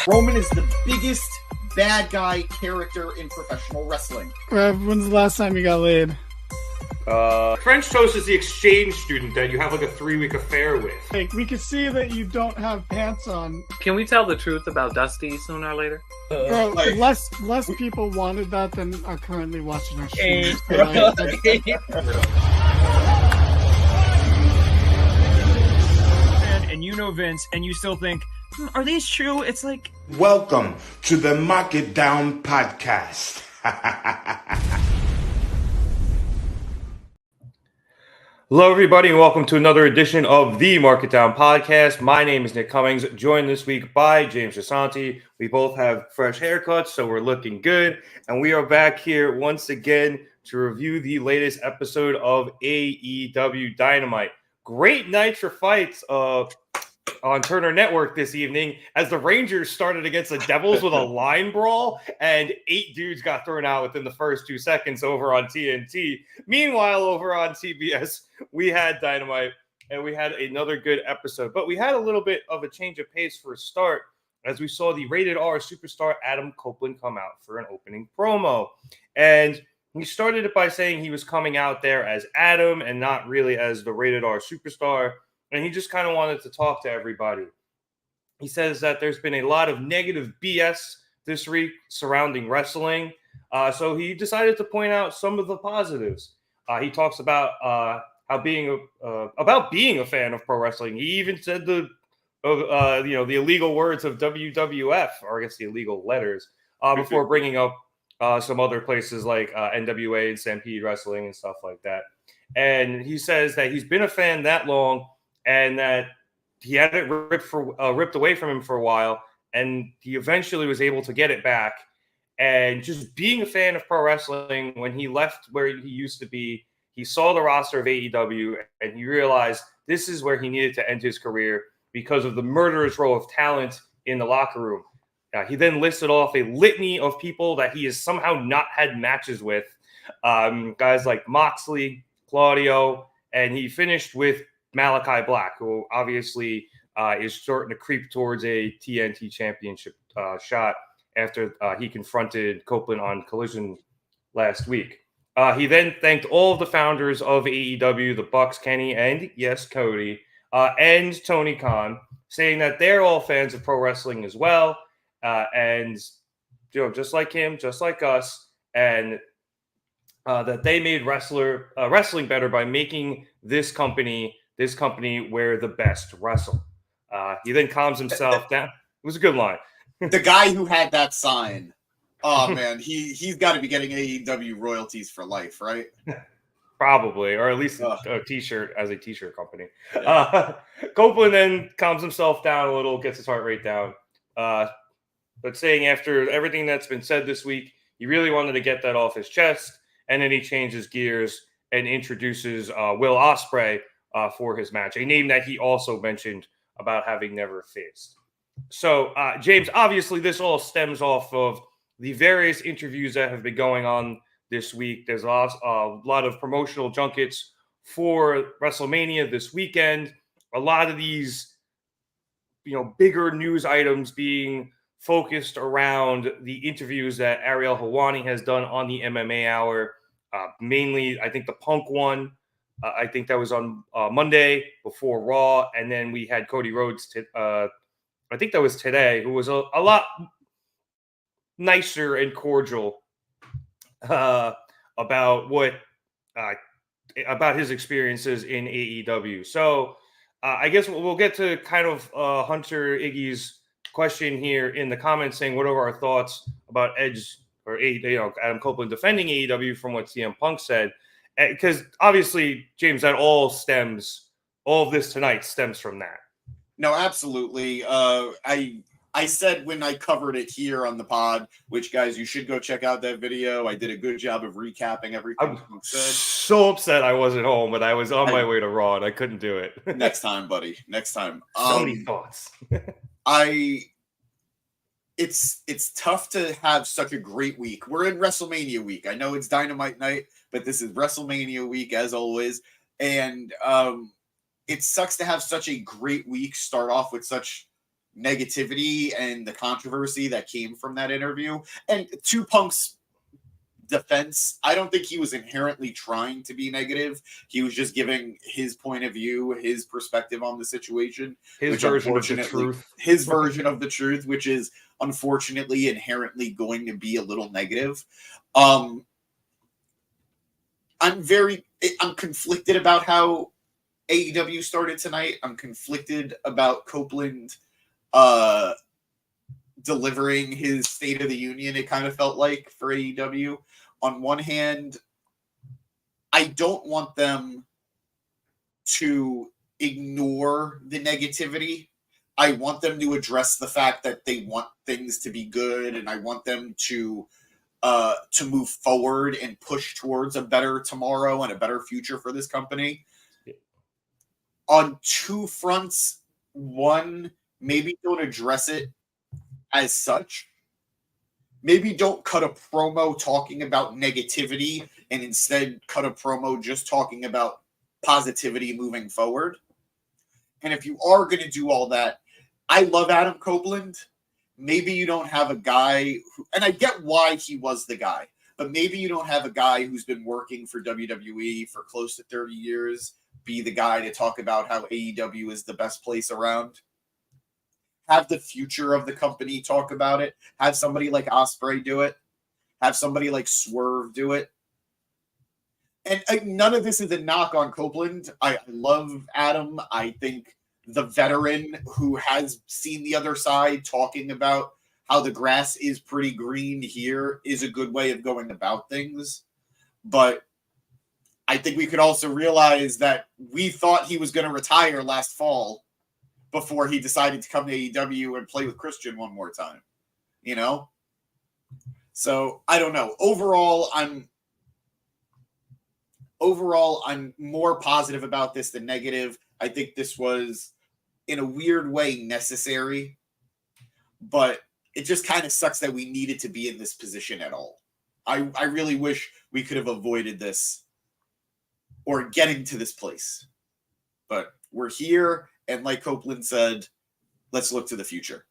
Roman is the biggest bad guy character in professional wrestling. When's the last time you got laid? French toast is the exchange student that you have like a 3-week affair with. Like, we can see that you don't have pants on. Can we tell the truth about Dusty sooner or later? Less people wanted that than are currently watching our stream. And you know Vince, and you still think, are these true? It's like... Welcome to the Mark It Down podcast. Hello, everybody, and welcome to another edition of the Mark It Down podcast. My name is Nick Cummings, joined this week by James Jasanti. We both have fresh haircuts, so we're looking good. And we are back here once again to review the latest episode of AEW Dynamite. Great Nitro fights on Turner Network this evening as the Rangers started against the Devils with a line brawl, and 8 dudes got thrown out within the first 2 seconds over on TNT. Meanwhile, over on TBS, we had Dynamite, and we had another good episode. But we had a little bit of a change of pace for a start as we saw the Rated R superstar Adam Copeland come out for an opening promo. And he started it by saying he was coming out there as Adam and not really as the Rated R superstar. And he just kind of wanted to talk to everybody. He says that there's been a lot of negative BS this week surrounding wrestling. So he decided to point out some of the positives. He talks about being a fan of pro wrestling. He even said the illegal words of WWF, or I guess the illegal letters, before bringing up some other places like NWA and Stampede Wrestling and stuff like that. And he says that he's been a fan that long, and that he had it ripped away from him for a while, and he eventually was able to get it back. And just being a fan of pro wrestling, when he left where he used to be, he saw the roster of AEW, and he realized this is where he needed to end his career because of the murderous row of talent in the locker room. He then listed off a litany of people that he has somehow not had matches with, guys like Moxley, Claudio, and he finished with Malachi Black, who obviously is starting to creep towards a TNT championship shot after he confronted Copeland on Collision last week. He then thanked all of the founders of AEW, the Bucks, Kenny, and yes, Cody, and Tony Khan, saying that they're all fans of pro wrestling as well, and just like him, just like us, and that they made wrestling better by making this company where the best wrestle. He then calms himself down. It was a good line. The guy who had that sign, oh man, he's got to be getting AEW royalties for life, right? Probably, or at least a T-shirt as a T-shirt company. Yeah. Copeland then calms himself down a little, gets his heart rate down, but saying after everything that's been said this week, he really wanted to get that off his chest, and then he changes gears and introduces Will Ospreay for his match, a name that he also mentioned about having never faced. So, James, obviously this all stems off of the various interviews that have been going on this week. There's a lot of promotional junkets for WrestleMania this weekend. A lot of these, bigger news items being focused around the interviews that Ariel Helwani has done on the MMA Hour. Mainly, I think the Punk one. I think that was on Monday before Raw, and then we had Cody Rhodes. I think that was today, who was a lot nicer and cordial about his experiences in AEW. So I guess we'll get to kind of Hunter Iggy's question here in the comments, saying what are our thoughts about Edge or Adam Copeland defending AEW from what CM Punk said. Because obviously, James, all of this tonight stems from that. No, absolutely. I said when I covered it here on the pod, which, guys, you should go check out that video. I did a good job of recapping everything you said. So upset I wasn't home, but I was on my way to Raw, and I couldn't do it. Next time, buddy. Next time. So many thoughts. It's tough to have such a great week. We're in WrestleMania week. I know it's Dynamite night, but this is WrestleMania week as always. And it sucks to have such a great week start off with such negativity and the controversy that came from that interview. And to Punk's defense, I don't think he was inherently trying to be negative. He was just giving his point of view, his perspective on the situation, His version of the truth. His version of the truth, which is unfortunately inherently going to be a little negative. I'm conflicted about how AEW started tonight. I'm conflicted about Copeland delivering his State of the Union, it kind of felt like, for AEW. On one hand, I don't want them to ignore the negativity. I want them to address the fact that they want things to be good, and I want them to move forward and push towards a better tomorrow and a better future for this company. Yeah. On two fronts. One, maybe don't address it as such. Maybe don't cut a promo talking about negativity and instead cut a promo just talking about positivity moving forward. And if you are going to do all that, I love Adam Copeland. Maybe you don't have a guy who, and I get why he was the guy, but maybe you don't have a guy who's been working for WWE for close to 30 years be the guy to talk about how AEW is the best place around. Have the future of the company talk about it. Have somebody like Ospreay do it. Have somebody like Swerve do it. And none of this is a knock on Copeland. I love Adam. I think the veteran who has seen the other side talking about how the grass is pretty green here is a good way of going about things. But I think we could also realize that we thought he was going to retire last fall before he decided to come to AEW and play with Christian one more time, you know? So I don't know. Overall, I'm more positive about this than negative. I think this was, in a weird way, necessary, but it just kind of sucks that we needed to be in this position at all. I really wish we could have avoided this or getting to this place, but we're here. And like Copeland said, let's look to the future.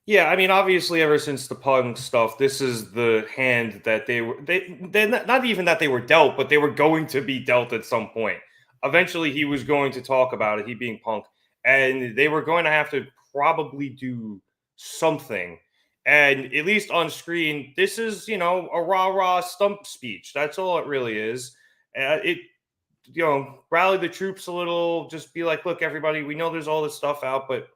Yeah, I mean, obviously, ever since the Punk stuff, this is the hand that they not even that they were dealt, but they were going to be dealt at some point. Eventually, he was going to talk about it, he being Punk, and they were going to have to probably do something. And at least on screen, this is, a rah-rah stump speech. That's all it really is. Rally the troops a little, just be like, look, everybody, we know there's all this stuff out, but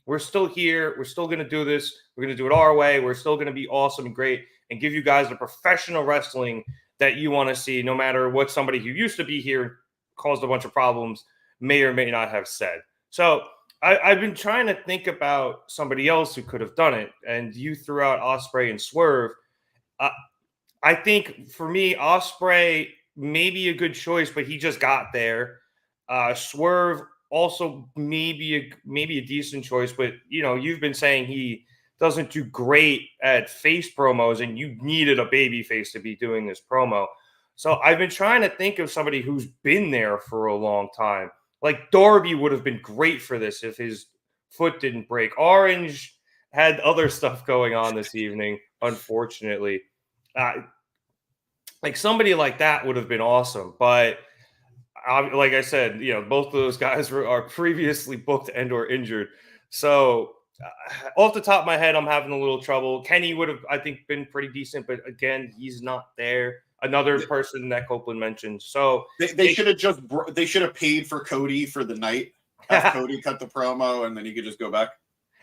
we're still here. We're still going to do this. We're going to do it our way. We're still going to be awesome and great and give you guys the professional wrestling that you want to see, no matter what somebody who used to be here caused a bunch of problems may or may not have said. So I've been trying to think about somebody else who could have done it, and you threw out Ospreay and Swerve. I think for me, Ospreay may be a good choice, but he just got there. Swerve also maybe a decent choice, but you've been saying he doesn't do great at face promos, and you needed a baby face to be doing this promo. So I've been trying to think of somebody who's been there for a long time. Like Darby would have been great for this if his foot didn't break. Orange had other stuff going on this evening, unfortunately. Like somebody like that would have been awesome, but like I said, both of those guys are previously booked and or injured. So off the top of my head, I'm having a little trouble. Kenny would have, I think, been pretty decent, but again, he's not there. Another person that Copeland mentioned. So they should have paid for Cody for the night. Have Cody cut the promo, and then he could just go back.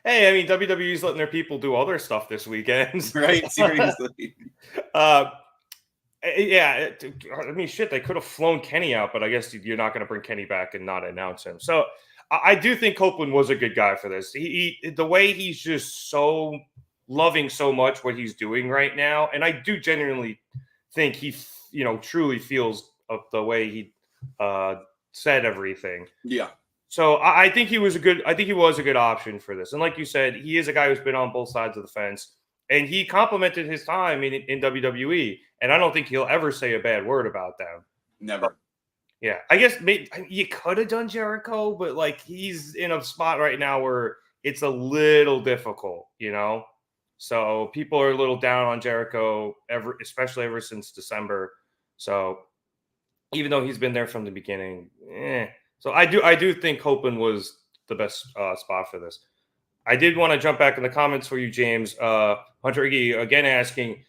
Hey, I mean, WWE's letting their people do other stuff this weekend, right? Seriously. Yeah, I mean, shit, they could have flown Kenny out, but I guess you're not going to bring Kenny back and not announce him. So I do think Copeland was a good guy for this. The way he's just so loving so much what he's doing right now, and I do genuinely think he, truly feels of the way he said everything. Yeah. So I think he was a good option for this. And like you said, he is a guy who's been on both sides of the fence. And he complimented his time in WWE, and I don't think he'll ever say a bad word about them. Never. Yeah, I guess maybe you could have done Jericho, but like he's in a spot right now where it's a little difficult, you know? So people are a little down on Jericho, especially ever since December. So even though he's been there from the beginning, So I do think Copeland was the best spot for this. I did want to jump back in the comments for you, James. Hunter Iggy again asking,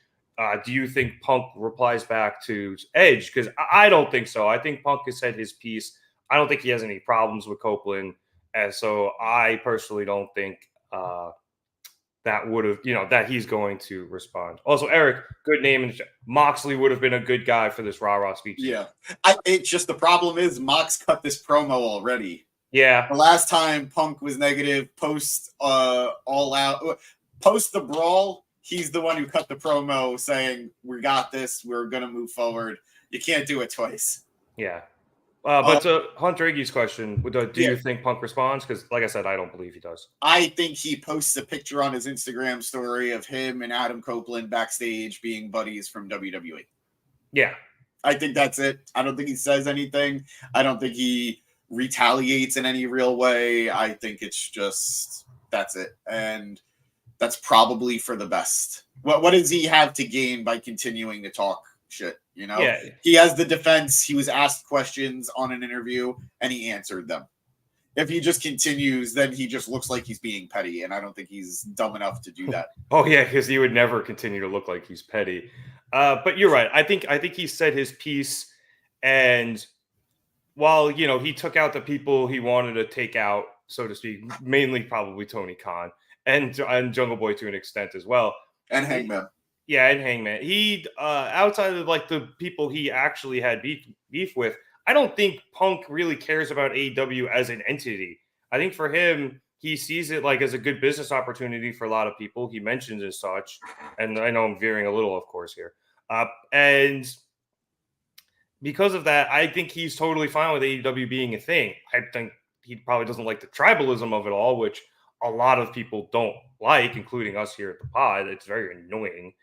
do you think Punk replies back to Edge? Because I don't think so. I think Punk has said his piece. I don't think he has any problems with Copeland. And so I personally don't think that would have, that he's going to respond. Also, Eric, good name. And Moxley would have been a good guy for this rah-rah speech. Yeah. It's just the problem is Mox cut this promo already. Yeah. The last time Punk was negative, post All Out, post the Brawl, he's the one who cut the promo saying, we got this, we're going to move forward. You can't do it twice. Yeah. But to Hunter Iggy's question, do you think Punk responds? Because, like I said, I don't believe he does. I think he posts a picture on his Instagram story of him and Adam Copeland backstage being buddies from WWE. Yeah. I think that's it. I don't think he says anything. I don't think he retaliates in any real way. I think it's just, that's it. And that's probably for the best. What does he have to gain by continuing to talk shit? Yeah. He has the defense. He was asked questions on an interview and he answered them. If he just continues, then he just looks like he's being petty, and I don't think he's dumb enough to do that. Oh yeah, because he would never continue to look like he's petty. But you're right. I think he said his piece, and while he took out the people he wanted to take out, so to speak, mainly probably Tony Khan and Jungle Boy to an extent as well, and Hangman. Yeah, and Hangman. He outside of like the people he actually had beef with, I don't think Punk really cares about AEW as an entity. I think for him, he sees it like as a good business opportunity for a lot of people. He mentions as such, and I know I'm veering a little, of course, here. And because of that, I think he's totally fine with AEW being a thing. I think he probably doesn't like the tribalism of it all, which a lot of people don't like, including us here at the pod. It's very annoying.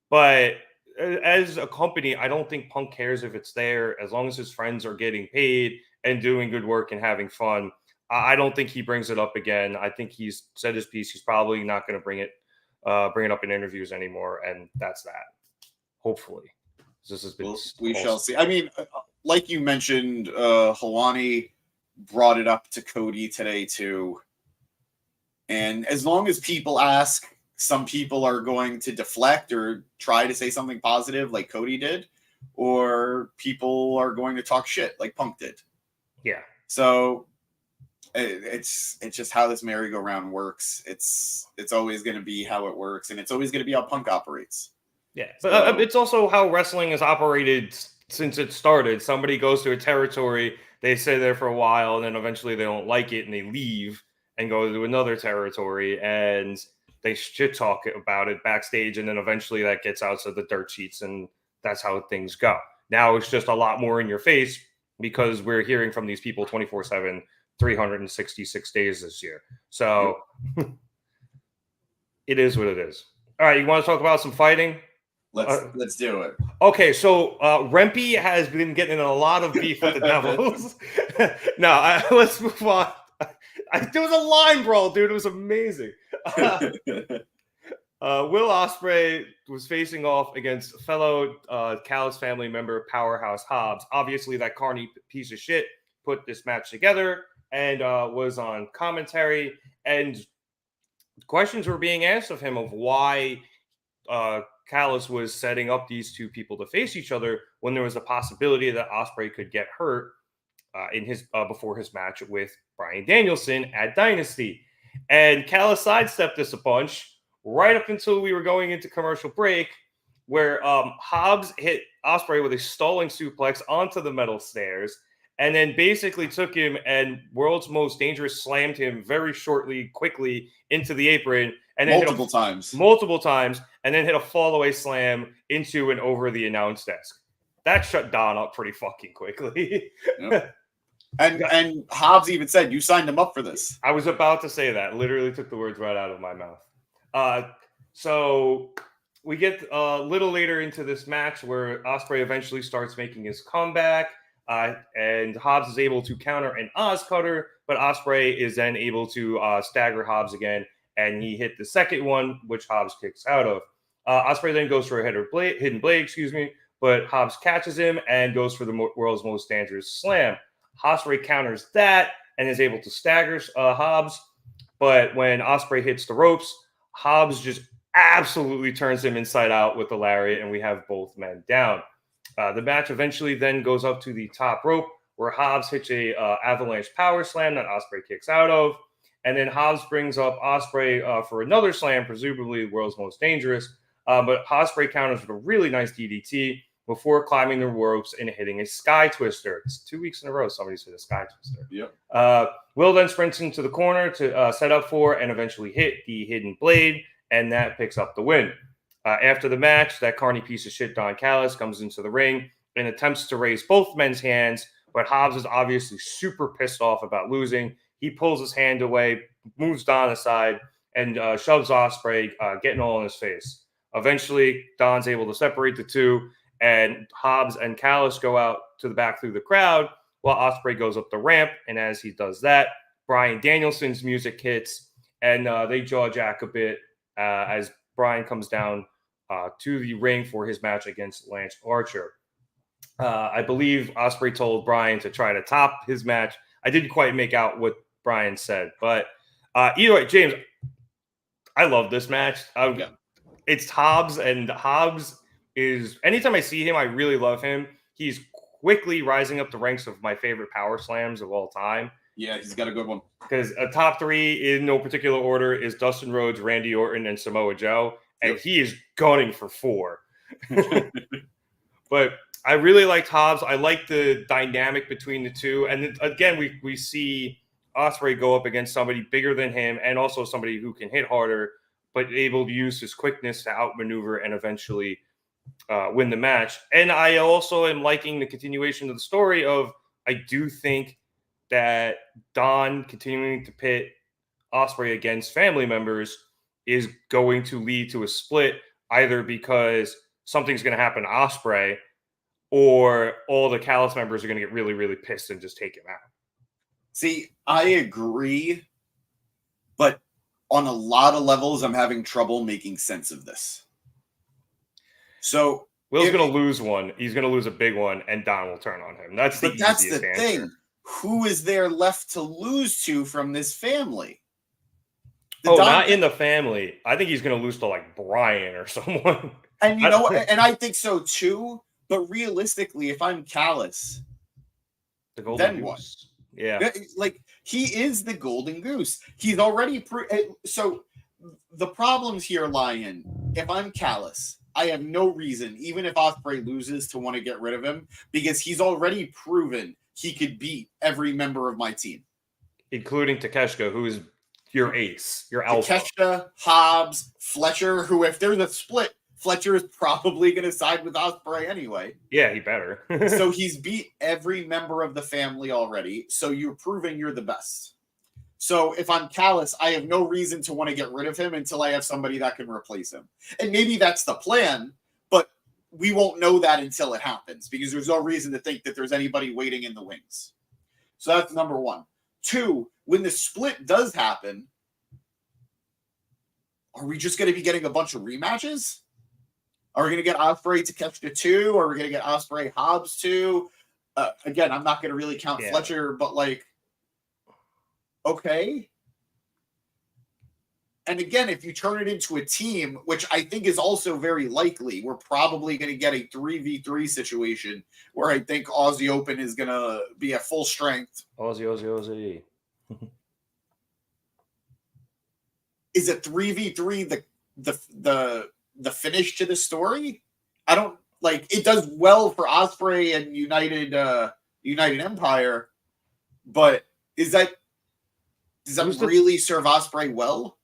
But as a company, I don't think Punk cares if it's there, as long as his friends are getting paid and doing good work and having fun. I don't think he brings it up again. I think he's said his piece. He's probably not going to bring it up in interviews anymore, and that's that. Hopefully, this has been. We shall see. I mean, like you mentioned, Helwani brought it up to Cody today too, and as long as people ask, some people are going to deflect or try to say something positive like Cody did, or people are going to talk shit like Punk did. Yeah. So it's just how this merry-go-round works. It's always going to be how it works, and it's always going to be how Punk operates. Yeah. But it's also how wrestling has operated since it started. Somebody goes to a territory, they stay there for a while, and then eventually they don't like it and they leave and go to another territory, and they shit talk about it backstage, and then eventually that gets out to the dirt sheets, and that's how things go. Now it's just a lot more in your face because we're hearing from these people 24/7, 366 days this year. So it is what it is. All right, you want to talk about some fighting? Let's do it. Okay, so Rempe has been getting in a lot of beef with the Devils. Let's move on. There was a line brawl, dude. It was amazing. Will Ospreay was facing off against fellow Cal's family member, Powerhouse Hobbs. Obviously, that carny piece of shit put this match together and was on commentary. And questions were being asked of him of why Callis was setting up these two people to face each other when there was a possibility that Ospreay could get hurt in his before his match with Bryan Danielson at Dynasty. And Callis sidestepped this a bunch right up until we were going into commercial break, where Hobbs hit Ospreay with a stalling suplex onto the metal stairs, and then basically took him and World's Most Dangerous slammed him very quickly into the apron, and then multiple times, and then hit a fall-away slam into and over the announce desk. That shut Don up pretty fucking quickly. Yep. And Hobbs even said, you signed him up for this. I was about to say that. Literally took the words right out of my mouth. So we get a little later into this match where Ospreay eventually starts making his comeback. and Hobbs is able to counter an Oz cutter, but Ospreay is then able to stagger Hobbs again, and he hit the second one, which Hobbs kicks out of. Ospreay then goes for a hidden blade, but Hobbs catches him and goes for the world's most dangerous slam. Ospreay counters that and is able to stagger Hobbs, but when Ospreay hits the ropes, Hobbs just absolutely turns him inside out with the lariat, and we have both men down. The match eventually then goes up to the top rope, where Hobbs hits a avalanche power slam that Ospreay kicks out of, and then Hobbs brings up Ospreay for another slam, presumably the world's most dangerous, but Ospreay counters with a really nice DDT before climbing the ropes and hitting a sky twister. It's 2 weeks in a row somebody's hit a sky twister. Yep. Will then sprints into the corner to set up for and eventually hit the hidden blade, and that picks up the win. After the match, that carny piece of shit Don Callis comes into the ring and attempts to raise both men's hands, but Hobbs is obviously super pissed off about losing. He pulls his hand away, moves Don aside, and shoves Ospreay, getting all in his face. Eventually, Don's able to separate the two, and Hobbs and Callis go out to the back through the crowd while Ospreay goes up the ramp. And as he does that, Bryan Danielson's music hits, and they jaw jack a bit as Bryan comes down to the ring for his match against Lance Archer. I believe Ospreay told Bryan to try to top his match. I didn't quite make out what Bryan said, but either way, James, I love this match. It's Hobbs, and Hobbs is, anytime I see him, I really love him. He's quickly rising up the ranks of my favorite power slams of all time. Yeah, he's got a good one. Because a top three in no particular order is Dustin Rhodes, Randy Orton, and Samoa Joe. And he is gunning for 4. But I really liked Hobbs. I like the dynamic between the two. And again, we see Ospreay go up against somebody bigger than him and also somebody who can hit harder, but able to use his quickness to outmaneuver and eventually win the match. And I also am liking the continuation of the story of, I do think that Don continuing to pit Ospreay against family members is going to lead to a split, either because something's going to happen to Ospreay or all the Callis members are going to get really, really pissed and just take him out. See, I agree, but on a lot of levels, I'm having trouble making sense of this. So Will's going to lose one. He's going to lose a big one, and Don will turn on him. That's the thing. Who is there left to lose to from this family? Not in the family. I think he's going to lose to like Bryan or someone. And you know, and I think so too. But realistically, if I'm Callis, then what? Yeah, like he is the golden goose. He's already so. The problems here lie in, if I'm Callis, I have no reason, even if Ospreay loses, to want to get rid of him, because he's already proven he could beat every member of my team, including Takeshita, who is your ace, your alpha. Takeshita, Hobbs, Fletcher, who, if there's a split, Fletcher is probably going to side with Ospreay anyway. Yeah, he better. So he's beat every member of the family already. So you're proving you're the best. So if I'm Callis, I have no reason to want to get rid of him until I have somebody that can replace him. And maybe that's the plan, but we won't know that until it happens, because there's no reason to think that there's anybody waiting in the wings. So that's number one. 2, when the split does happen, are we just going to be getting a bunch of rematches? Are we going to get Ospreay Takeshita 2? Or are we going to get Ospreay Hobbs 2? Again, I'm not going to really count Fletcher, but like, okay. And again, if you turn it into a team, which I think is also very likely, we're probably going to get a 3v3 situation where I think Aussie Open is going to be at full strength. Aussie. Is a 3v3 the finish to the story? I don't like it. Does well for Ospreay and United Empire, but does that really serve Ospreay well?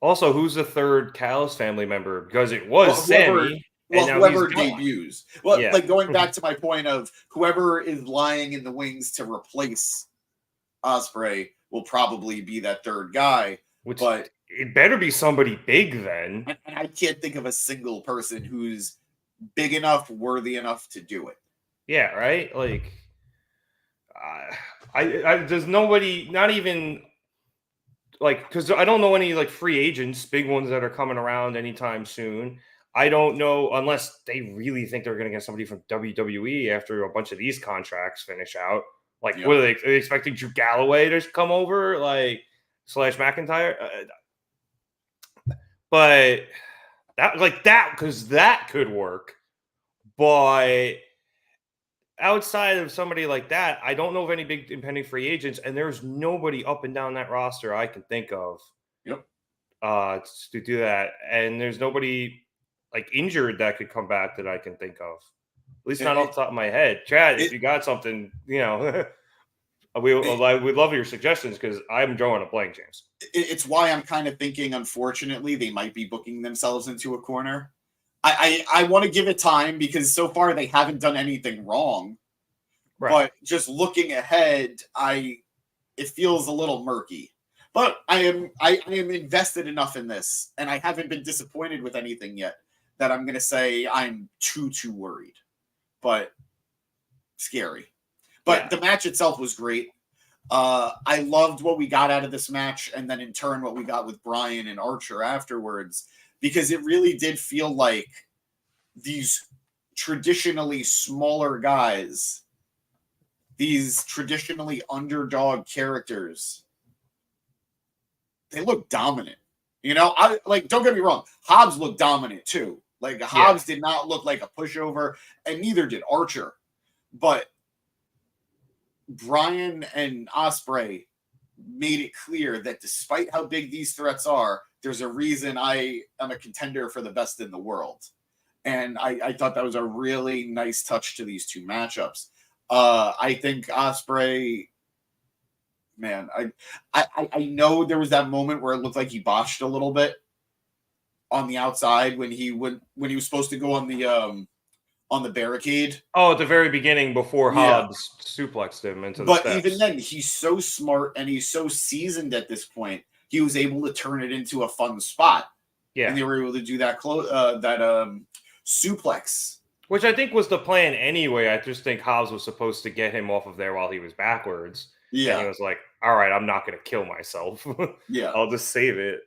Also, who's the third Callis family member? Because it was Sammy. Whoever debuts. Well, like going back to my point of whoever is lying in the wings to replace Ospreay will probably be that third guy. But it better be somebody big then. And I can't think of a single person who's big enough, worthy enough to do it. Yeah, right? Like, There's nobody, not even like, because I don't know any like free agents, big ones that are coming around anytime soon. I don't know unless they really think they're going to get somebody from WWE after a bunch of these contracts finish out. Like, what are they expecting? Drew Galloway to come over, like / McIntyre? But because that could work. But outside of somebody like that, I don't know of any big impending free agents, and there's nobody up and down that roster I can think of. To do that, and there's nobody like injured that could come back that I can think of. At least not off the top of my head. Chad, if you got something, we'd love your suggestions because I'm drawing a blank, James. It's why I'm kind of thinking, unfortunately, they might be booking themselves into a corner. I want to give it time because so far they haven't done anything wrong. Right. But just looking ahead, it feels a little murky. But I am invested enough in this, and I haven't been disappointed with anything yet that I'm going to say I'm too worried. But scary. But the match itself was great. I loved what we got out of this match, and then in turn what we got with Bryan and Archer afterwards, because it really did feel like these traditionally smaller guys, these traditionally underdog characters, they look dominant. Don't get me wrong, Hobbs looked dominant too. Like Hobbs did not look like a pushover, and neither did Archer. But Bryan and Ospreay made it clear that despite how big these threats are, there's a reason I am a contender for the best in the world. And I thought that was a really nice touch to these two matchups. I think Ospreay, man, I know there was that moment where it looked like he botched a little bit on the outside when he was supposed to go on the barricade. Oh, at the very beginning before Hobbs suplexed him into the steps. But even then, he's so smart and he's so seasoned at this point. He was able to turn it into a fun spot. Yeah. And they were able to do that suplex. Which I think was the plan anyway. I just think Hobbs was supposed to get him off of there while he was backwards. Yeah. And he was like, all right, I'm not going to kill myself. Yeah. I'll just save it.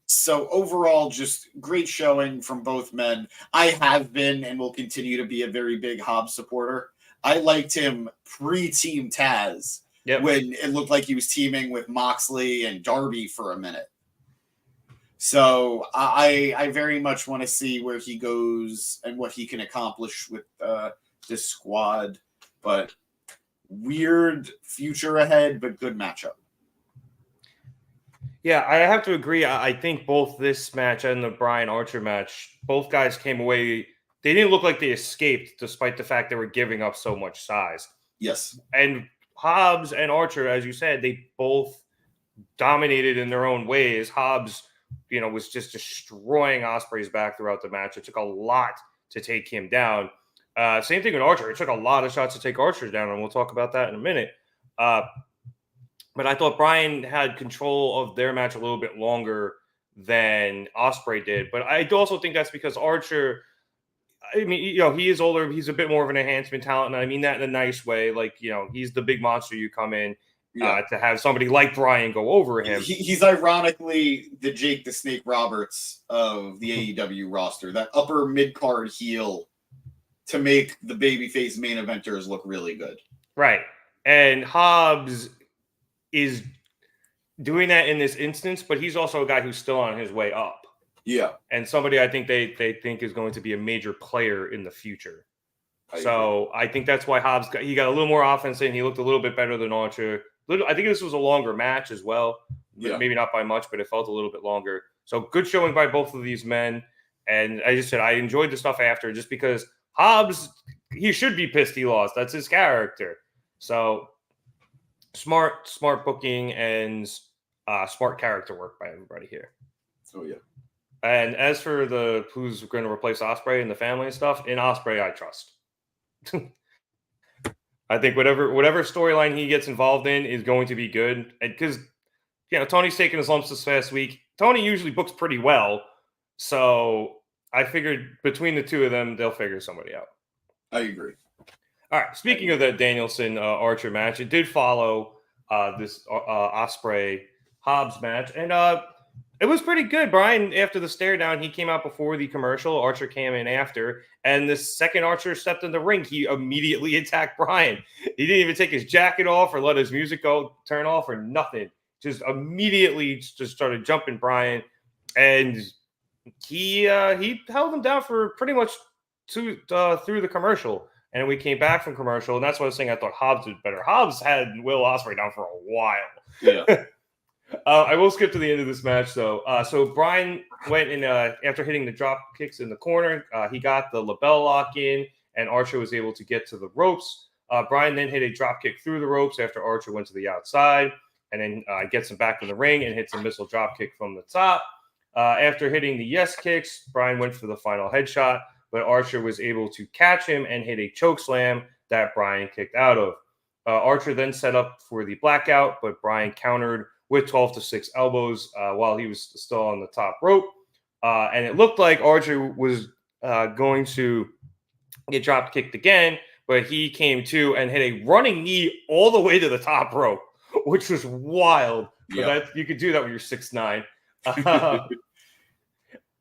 So overall, just great showing from both men. I have been and will continue to be a very big Hobbs supporter. I liked him pre-Team Taz when it looked like he was teaming with Moxley and Darby for a minute. So I very much want to see where he goes and what he can accomplish with this squad. But weird future ahead, but good matchup. Yeah, I have to agree. I think both this match and the Bryan Archer match, both guys came away. They didn't look like they escaped, despite the fact they were giving up so much size. Yes. And Hobbs and Archer, as you said, they both dominated in their own ways. Hobbs, was just destroying Ospreay's back throughout the match. It took a lot to take him down. Same thing with Archer. It took a lot of shots to take Archer down, and we'll talk about that in a minute. But I thought Bryan had control of their match a little bit longer than Ospreay did. But I also think that's because Archer, he is older. He's a bit more of an enhancement talent. And I mean that in a nice way. Like, he's the big monster you come in to have somebody like Bryan go over him. He's ironically the Jake the Snake Roberts of the AEW roster, that upper mid-card heel to make the babyface main eventers look really good. Right. And Hobbs is doing that in this instance, but he's also a guy who's still on his way up. Yeah. And somebody I think they think is going to be a major player in the future. I think that's why Hobbs got a little more offense and he looked a little bit better than Archer. I think this was a longer match as well. Yeah. Maybe not by much, but it felt a little bit longer. So good showing by both of these men. And I just said I enjoyed the stuff after just because Hobbs, he should be pissed he lost. That's his character. So smart booking and smart character work by everybody here. Oh yeah. And as for who's going to replace Ospreay and the family and stuff, in Ospreay I trust. I think whatever storyline he gets involved in is going to be good. And because Tony's taking his lumps this past week. Tony usually books pretty well, so I figured between the two of them they'll figure somebody out. I agree. All right. Speaking of that Danielson Archer match, it did follow this Ospreay Hobbs match, and it was pretty good. Brian, after the stare down, he came out before the commercial. Archer came in after, and the second Archer stepped in the ring, he immediately attacked Brian. He didn't even take his jacket off or let his music turn off or nothing. Just immediately just started jumping Brian, and he held him down for pretty much through the commercial. And we came back from commercial, and that's what I was saying. I thought Hobbs did better. Hobbs had Will Ospreay down for a while. Yeah. I will skip to the end of this match, though. So Brian went in after hitting the drop kicks in the corner. He got the label lock in, and Archer was able to get to the ropes. Brian then hit a drop kick through the ropes after Archer went to the outside, and then gets him back in the ring and hits a missile drop kick from the top. After hitting the yes kicks, Brian went for the final headshot, but Archer was able to catch him and hit a choke slam that Brian kicked out of. Archer then set up for the blackout, but Brian countered with 12-6 elbows while he was still on the top rope. And it looked like Archer was going to get drop kicked again, but he came to and hit a running knee all the way to the top rope, which was wild. But that, you could do that when you're 6'9".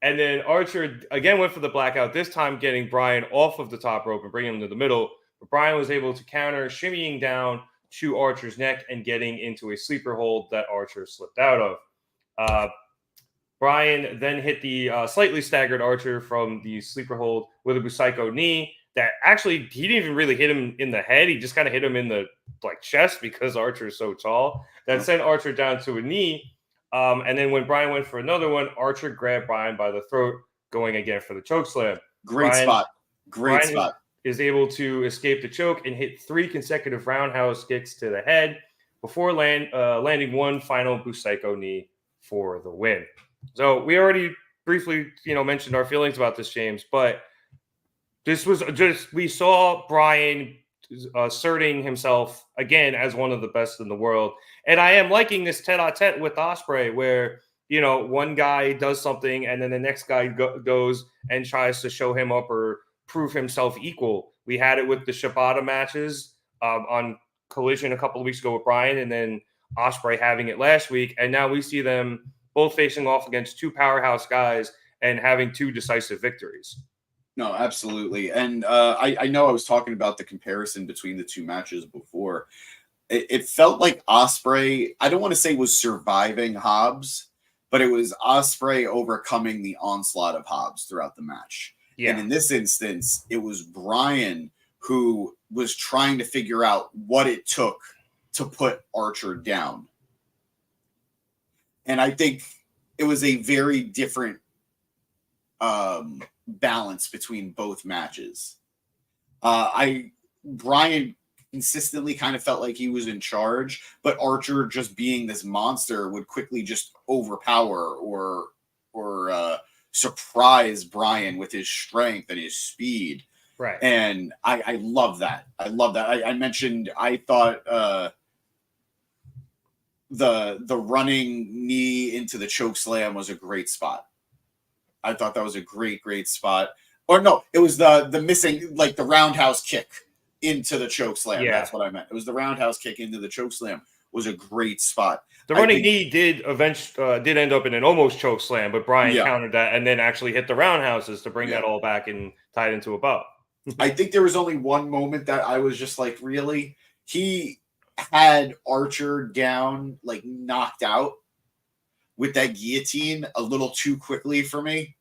And then Archer again went for the blackout, this time getting Brian off of the top rope and bringing him to the middle. But Brian was able to counter, shimmying down to Archer's neck and getting into a sleeper hold that Archer slipped out of. Brian then hit the slightly staggered Archer from the sleeper hold with a Busaiku knee that actually he didn't even really hit him in the head. He just kind of hit him in the chest because Archer is so tall. That sent Archer down to a knee. And then when Brian went for another one, Archer grabbed Brian by the throat, going again for the choke slam. Great spot. Is able to escape the choke and hit 3 consecutive roundhouse kicks to the head before landing one final Busaiku knee for the win. So we already briefly, mentioned our feelings about this, James, but this was we saw Brian asserting himself again as one of the best in the world. And I am liking this tete-a-tete with Ospreay where, one guy does something and then the next guy goes and tries to show him up or prove himself equal. We had it with the Shibata matches on Collision a couple of weeks ago with Brian, and then Ospreay having it last week. And now we see them both facing off against 2 powerhouse guys and having 2 decisive victories. No, absolutely. And I know I was talking about the comparison between the 2 matches before. It felt like Ospreay, I don't want to say was surviving Hobbs, but it was Ospreay overcoming the onslaught of Hobbs throughout the match. Yeah. And in this instance, it was Brian who was trying to figure out what it took to put Archer down. And I think it was a very different balance between both matches. Brian consistently kind of felt like he was in charge, but Archer, just being this monster, would quickly just overpower or surprise Brian with his strength and his speed. Right. And I love that. I mentioned I thought the running knee into the choke slam was a great spot. I thought that was a great spot. Or no, it was the missing, the roundhouse kick into the choke slam. Yeah. That's what I meant. It was the roundhouse kick into the choke slam was a great spot. The running knee did end up in an almost choke slam, but Brian countered that and then actually hit the roundhouses to bring that all back and tie it into a bow. I think there was only one moment that I was just like, really? He had Archer down, knocked out with that guillotine a little too quickly for me.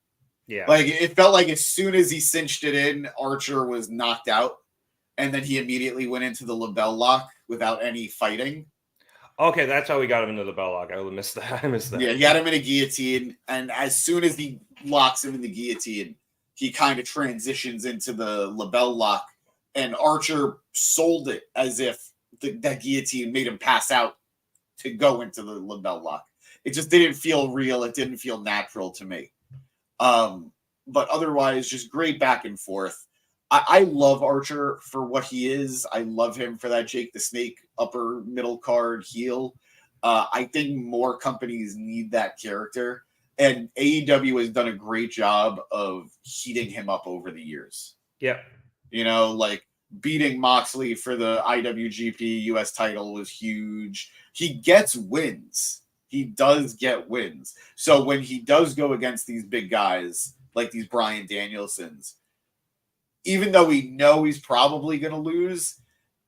Yeah. It felt like as soon as he cinched it in, Archer was knocked out. And then he immediately went into the label lock without any fighting. Okay, that's how we got him into the bell lock. I missed that. Yeah, he got him in a guillotine. And as soon as he locks him in the guillotine, he kind of transitions into the label lock. And Archer sold it as if that guillotine made him pass out to go into the label lock. It just didn't feel real. It didn't feel natural to me. But otherwise, just great back and forth. I love Archer for what he is. I love him for that Jake the Snake upper middle card heel. I think more companies need that character. And AEW has done a great job of heating him up over the years. Yeah. beating Moxley for the IWGP US title was huge. He gets wins. He does get wins. So when he does go against these big guys, like these Bryan Danielsons, even though we know he's probably going to lose,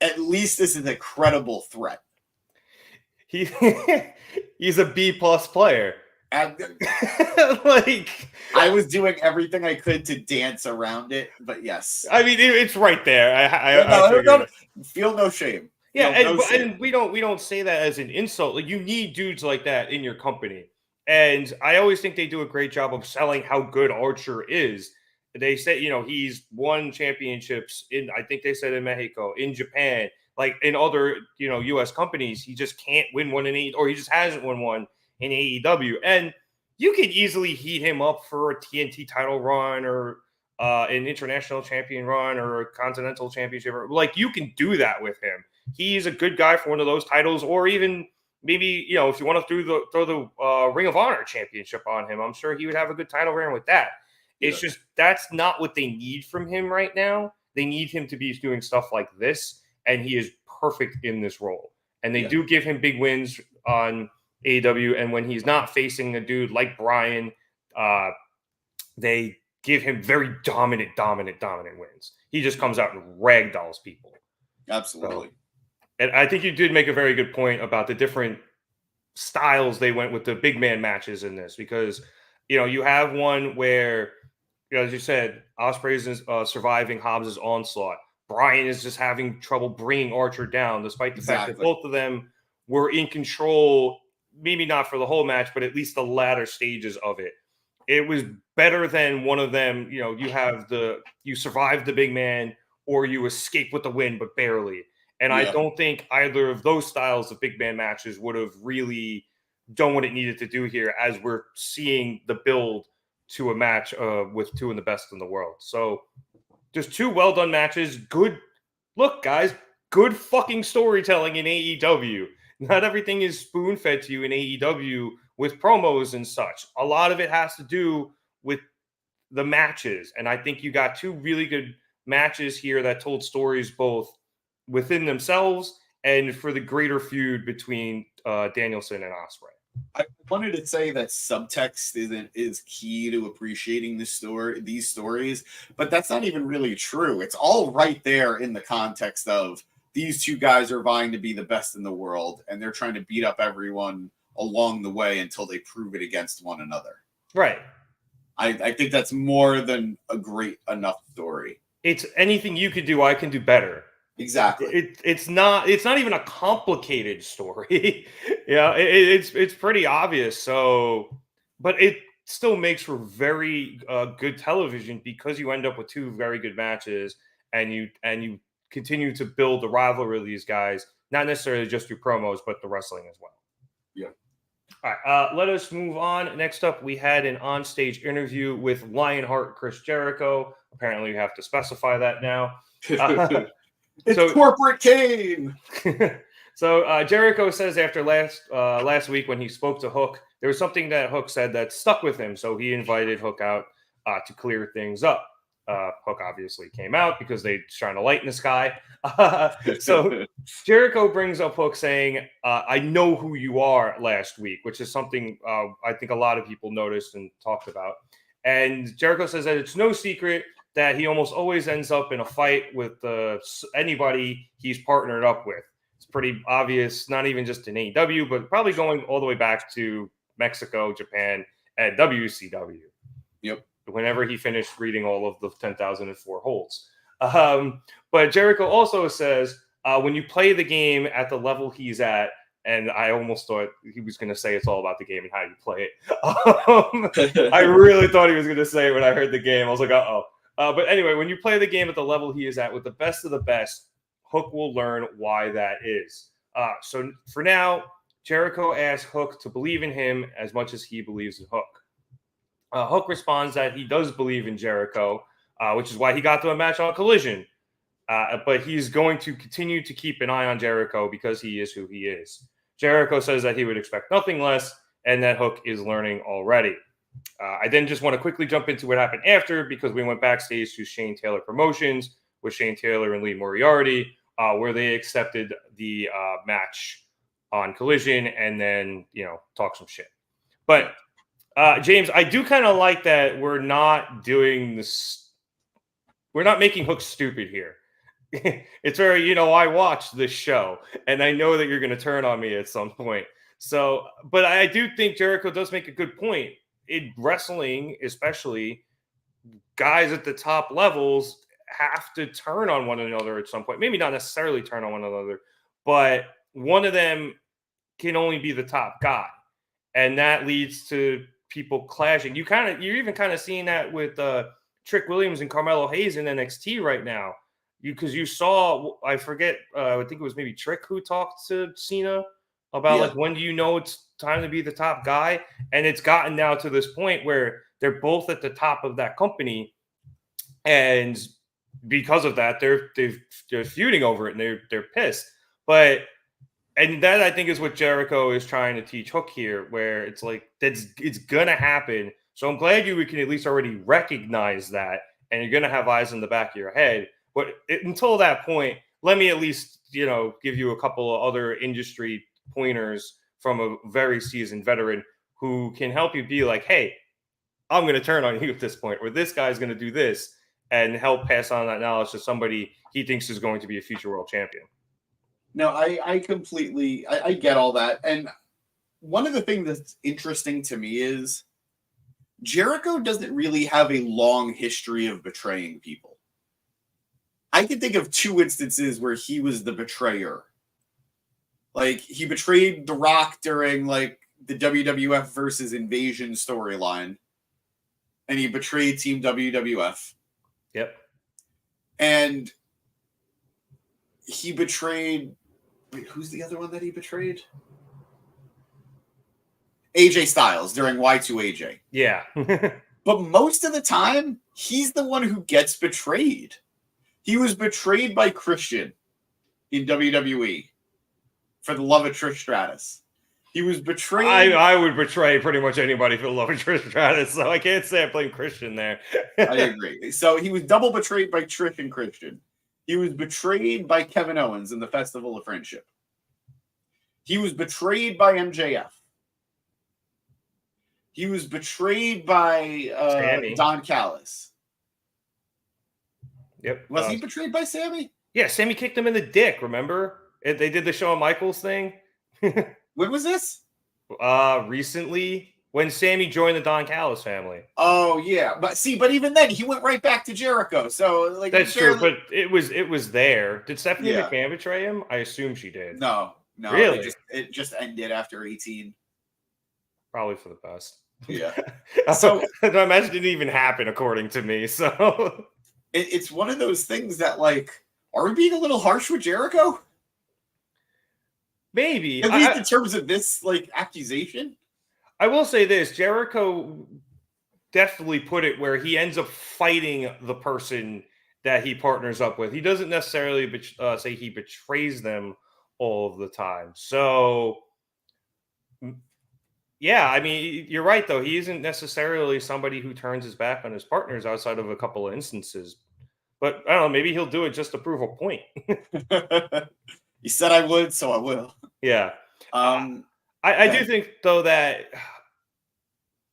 at least this is a credible threat. He's a B+ player. And Like, I was doing everything I could to dance around it, but yes. I mean, it's right there. I No, feel no shame. Yeah, shame. and we don't say that as an insult. Like, you need dudes like that in your company. And I always think they do a great job of selling how good Archer is. They say, he's won championships in, I think they said in Mexico, in Japan, like in other, U.S. companies. He just can't win one in or he just hasn't won one in AEW. And you could easily heat him up for a TNT title run or an international champion run or a continental championship. Like, you can do that with him. He's a good guy for one of those titles, or even maybe, if you want to throw the Ring of Honor championship on him, I'm sure he would have a good title run with that. It's just that's not what they need from him right now. They need him to be doing stuff like this, and he is perfect in this role. And they do give him big wins on AEW, and when he's not facing a dude like Bryan, they give him very dominant wins. He just comes out and ragdolls people. Absolutely. So, and I think you did make a very good point about the different styles they went with the big man matches in this, because, you have one where, as you said, Ospreay is surviving Hobbs' onslaught. Bryan is just having trouble bringing Archer down, despite the fact that both of them were in control, maybe not for the whole match, but at least the latter stages of it. It was better than one of them, you survive the big man or you escape with the win, but barely. And I don't think either of those styles of big man matches would have really done what it needed to do here, as we're seeing the build to a match with two of the best in the world. So just two well-done matches. Good. Look, guys, good fucking storytelling in AEW. Not everything is spoon-fed to you in AEW with promos and such. A lot of it has to do with the matches. And I think you got two really good matches here that told stories both within themselves and for the greater feud between Danielson and Ospreay. I wanted to say that subtext is key to appreciating these stories, but that's not even really true. It's all right there in the context of these two guys are vying to be the best in the world, and they're trying to beat up everyone along the way until they prove it against one another. Right. I think that's more than a great enough story. It's anything you could do, I can do better. Exactly. It's not even a complicated story. It's pretty obvious. So, but it still makes for very good television, because you end up with two very good matches, and you continue to build the rivalry of these guys, not necessarily just through promos, but the wrestling as well. Yeah. All right. Let us move on. Next up, we had an onstage interview with Lionheart Chris Jericho. Apparently, you have to specify that now. It's Corporate Kane. So Jericho says after last week when he spoke to Hook, there was something that Hook said that stuck with him. So he invited Hook out to clear things up. Hook obviously came out because they shine a light in the sky. So Jericho brings up Hook saying, I know who you are last week, which is something I think a lot of people noticed and talked about. And Jericho says that it's no secret that he almost always ends up in a fight with anybody he's partnered up with. It's pretty obvious, not even just in AEW, but probably going all the way back to Mexico, Japan, and WCW. Yep. Whenever he finished reading all of the 10,004 holds. But Jericho also says, when you play the game at the level he's at, and I almost thought he was going to say it's all about the game and how you play it. I really thought he was going to say it when I heard the game. I was like, uh-oh. But anyway, when you play the game at the level he is at with the best of the best, Hook will learn why that is. So for now, Jericho asks Hook to believe in him as much as he believes in Hook. Hook responds that he does believe in Jericho, which is why he got to a match on Collision. But he's going to continue to keep an eye on Jericho because he is who he is. Jericho says that he would expect nothing less, and that Hook is learning already. I then just want to quickly jump into what happened after, because we went backstage to Shane Taylor Promotions, with Shane Taylor and Lee Moriarty, where they accepted the match on Collision and then, talk some shit. But James, I do kind of like that we're not doing this. We're not making Hook stupid here. It's very, I watched this show and I know that you're going to turn on me at some point. So, but I do think Jericho does make a good point. In wrestling, especially, guys at the top levels have to turn on one another at some point. Maybe not necessarily turn on one another, but one of them can only be the top guy. And that leads to people clashing. You're even kind of seeing that with Trick Williams and Carmelo Hayes in NXT right now. Because you saw, I forget, I think it was maybe Trick who talked to Cena about when do you know it's time to be the top guy? And it's gotten now to this point where they're both at the top of that company, and because of that, they're feuding over it and they're pissed. And that I think is what Jericho is trying to teach Hook here, where it's like it's gonna happen. So I'm glad we can at least already recognize that, and you're gonna have eyes in the back of your head. But until that point, let me at least, give you a couple of other industry pointers from a very seasoned veteran who can help you be like, hey, I'm going to turn on you at this point, or this guy's going to do this, and help pass on that knowledge to somebody he thinks is going to be a future world champion. No, I completely, I get all that. And one of the things that's interesting to me is Jericho doesn't really have a long history of betraying people. I can think of 2 instances where he was the betrayer. Like, he betrayed The Rock during, the WWF versus Invasion storyline. And he betrayed Team WWF. Yep. And he betrayed... Wait, who's the other one that he betrayed? AJ Styles during Y2AJ. Yeah. But most of the time, he's the one who gets betrayed. He was betrayed by Christian in WWE for the love of Trish Stratus. He was betrayed. I would betray pretty much anybody for the love of Trish Stratus, so I can't say I blame Christian there. I agree. So he was double betrayed by Trish and Christian. He was betrayed by Kevin Owens in the Festival of Friendship. He was betrayed by MJF. He was betrayed by Don Callis. Yep. Was he betrayed by Sammy? Yeah, Sammy kicked him in the dick, remember? They did the Shawn Michaels thing. When was this? Recently, when Sammy joined the Don Callis family. Oh, yeah. But even then, he went right back to Jericho. So, that's true, but it was there. Did Stephanie McMahon betray him? I assume she did. No. Really? It just ended after 18. Probably for the best. Yeah. So I imagine it didn't even happen, according to me. So it's one of those things that, are we being a little harsh with Jericho? Maybe. At least in terms of this, accusation? I will say this. Jericho definitely put it where he ends up fighting the person that he partners up with. He doesn't necessarily say he betrays them all of the time. So, yeah, I mean, you're right, though. He isn't necessarily somebody who turns his back on his partners outside of a couple of instances. But, I don't know, maybe he'll do it just to prove a point. He said I would, so I will. Yeah. I do think, though, that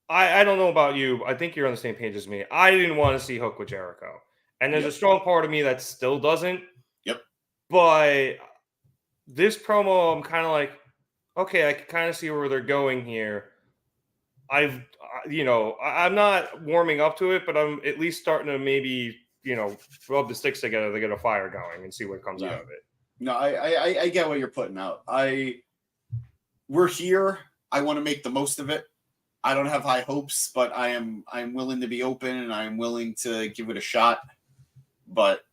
I don't know about you. I think you're on the same page as me. I didn't want to see Hook with Jericho. And there's a strong part of me that still doesn't. Yep. But this promo, I'm kind of like, okay, I can kind of see where they're going here. I'm not warming up to it, but I'm at least starting to maybe, rub the sticks together to get a fire going and see what comes out of it. No, I get what you're putting out. We're here. I want to make the most of it. I don't have high hopes, but I'm willing to be open and I'm willing to give it a shot. But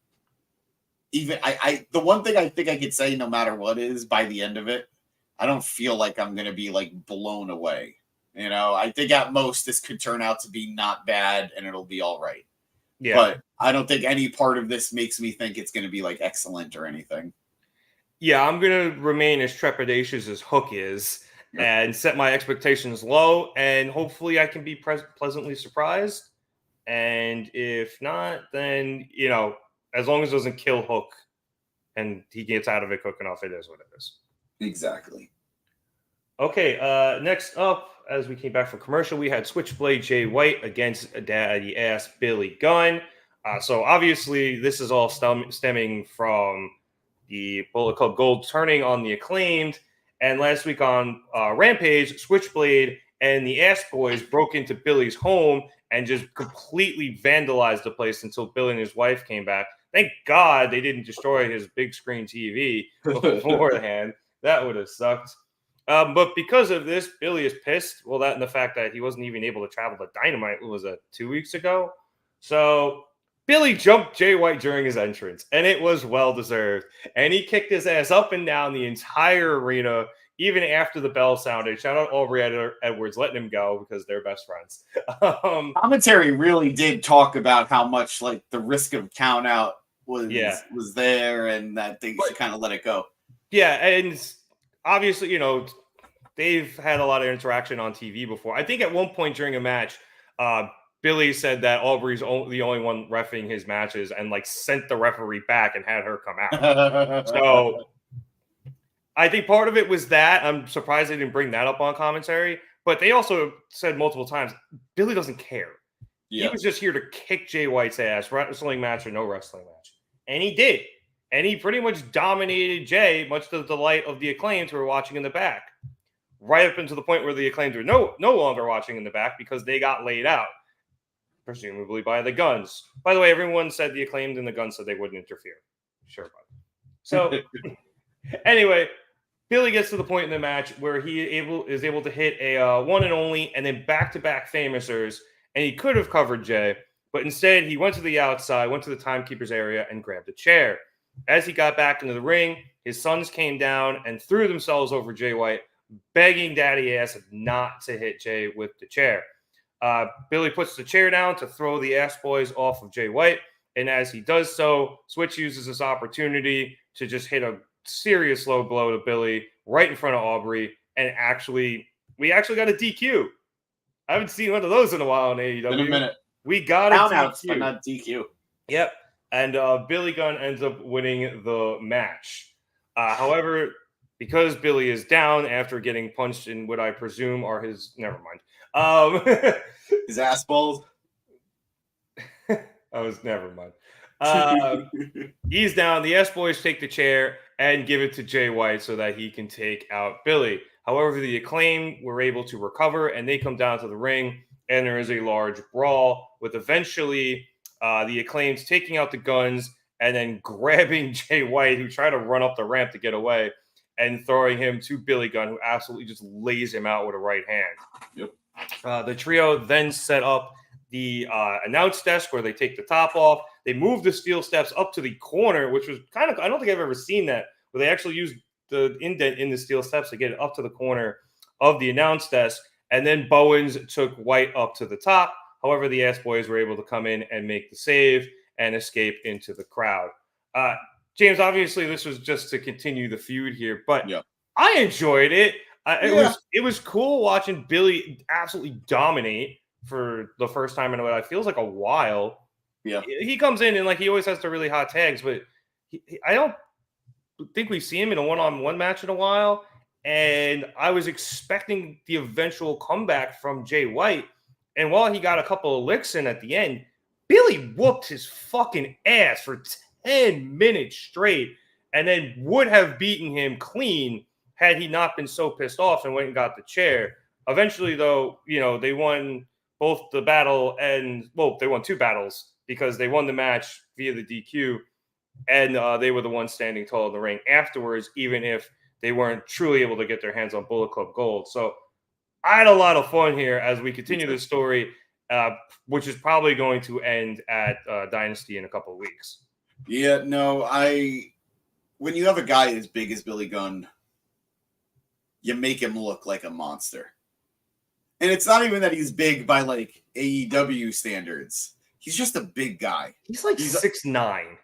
even the one thing I think I could say, no matter what, is by the end of it, I don't feel like I'm going to be blown away. I think at most this could turn out to be not bad and it'll be all right. Yeah. But I don't think any part of this makes me think it's going to be excellent or anything. Yeah, I'm going to remain as trepidatious as Hook is and set my expectations low, and hopefully I can be pleasantly surprised. And if not, then, as long as it doesn't kill Hook and he gets out of it quick enough, it is what it is. Exactly. Okay, next up, as we came back from commercial, we had Switchblade Jay White against daddy ass Billy Gunn. So obviously, this is all stemming from the Bullet Club Gold turning on the Acclaimed. And last week on Rampage, Switchblade and the Ass Boys broke into Billy's home and just completely vandalized the place until Billy and his wife came back. Thank God they didn't destroy his big screen TV beforehand. That would have sucked. But because of this, Billy is pissed. Well, that and the fact that he wasn't even able to travel to Dynamite, what was that, 2 weeks ago? So Billy jumped Jay White during his entrance, and it was well-deserved. And he kicked his ass up and down the entire arena, even after the bell sounded. Shout out Aubrey Edwards letting him go because they're best friends. Commentary really did talk about how much like the risk of count out was there, and that they should kind of let it go. Yeah, and obviously, they've had a lot of interaction on TV before. I think at one point during a match, Billy said that Aubrey's the only one reffing his matches and like sent the referee back and had her come out. So I think part of it was that. I'm surprised they didn't bring that up on commentary. But they also said multiple times, Billy doesn't care. Yeah. He was just here to kick Jay White's ass, wrestling match or no wrestling match. And he did. And he pretty much dominated Jay, much to the delight of the Acclaimed who were watching in the back. Right up into the point where the Acclaimed were no longer watching in the back because they got laid out, presumably by the Guns. By the way, everyone said the Acclaimed and the Guns said they wouldn't interfere. Sure, buddy. So, anyway, Billy gets to the point in the match where he is able to hit a one and only and then back-to-back Famoussers, and he could have covered Jay, but instead he went to the outside, went to the timekeeper's area, and grabbed a chair. As he got back into the ring, his sons came down and threw themselves over Jay White, begging daddy ass not to hit Jay with the chair. Billy puts the chair down to throw the Ass Boys off of Jay White, and as he does so, Switch uses this opportunity to just hit a serious low blow to Billy right in front of Aubrey, and we actually got a DQ. I haven't seen one of those in a while in AEW. In a minute. We got a DQ. but not DQ. Yep. And Billy Gunn ends up winning the match. However, because Billy is down after getting punched in what I presume are his... Never mind. His ass balls? Never mind. He's down. The S-Boys take the chair and give it to Jay White so that he can take out Billy. However, the Acclaim were able to recover, and they come down to the ring, and there is a large brawl with eventually... the Acclaims taking out the Guns and then grabbing Jay White, who tried to run up the ramp to get away, and throwing him to Billy Gunn, who absolutely just lays him out with a right hand. Yep. The trio then set up the announce desk where they take the top off. They move the steel steps up to the corner, which was kind of, I don't think I've ever seen that, where they actually used the indent in the steel steps to get it up to the corner of the announce desk. And then Bowens took White up to the top. However, the Ass Boys were able to come in and make the save and escape into the crowd. James, obviously, this was just to continue the feud here, but I enjoyed it. It was cool watching Billy absolutely dominate for the first time in what feels like a while. Yeah, he comes in and like he always has the really hot tags, but I don't think we see him in a one-on-one match in a while. And I was expecting the eventual comeback from Jay White. And while he got a couple of licks in at the end, Billy whooped his fucking ass for 10 minutes straight and then would have beaten him clean had he not been so pissed off and went and got the chair. Eventually, though, they won both the battle and, they won two battles because they won the match via the DQ and they were the ones standing tall in the ring afterwards, even if they weren't truly able to get their hands on Bullet Club Gold. So I had a lot of fun here as we continue this story, which is probably going to end at Dynasty in a couple of weeks. Yeah, no, when you have a guy as big as Billy Gunn, you make him look like a monster. And it's not even that he's big by like AEW standards. He's just a big guy. He's like 6'9".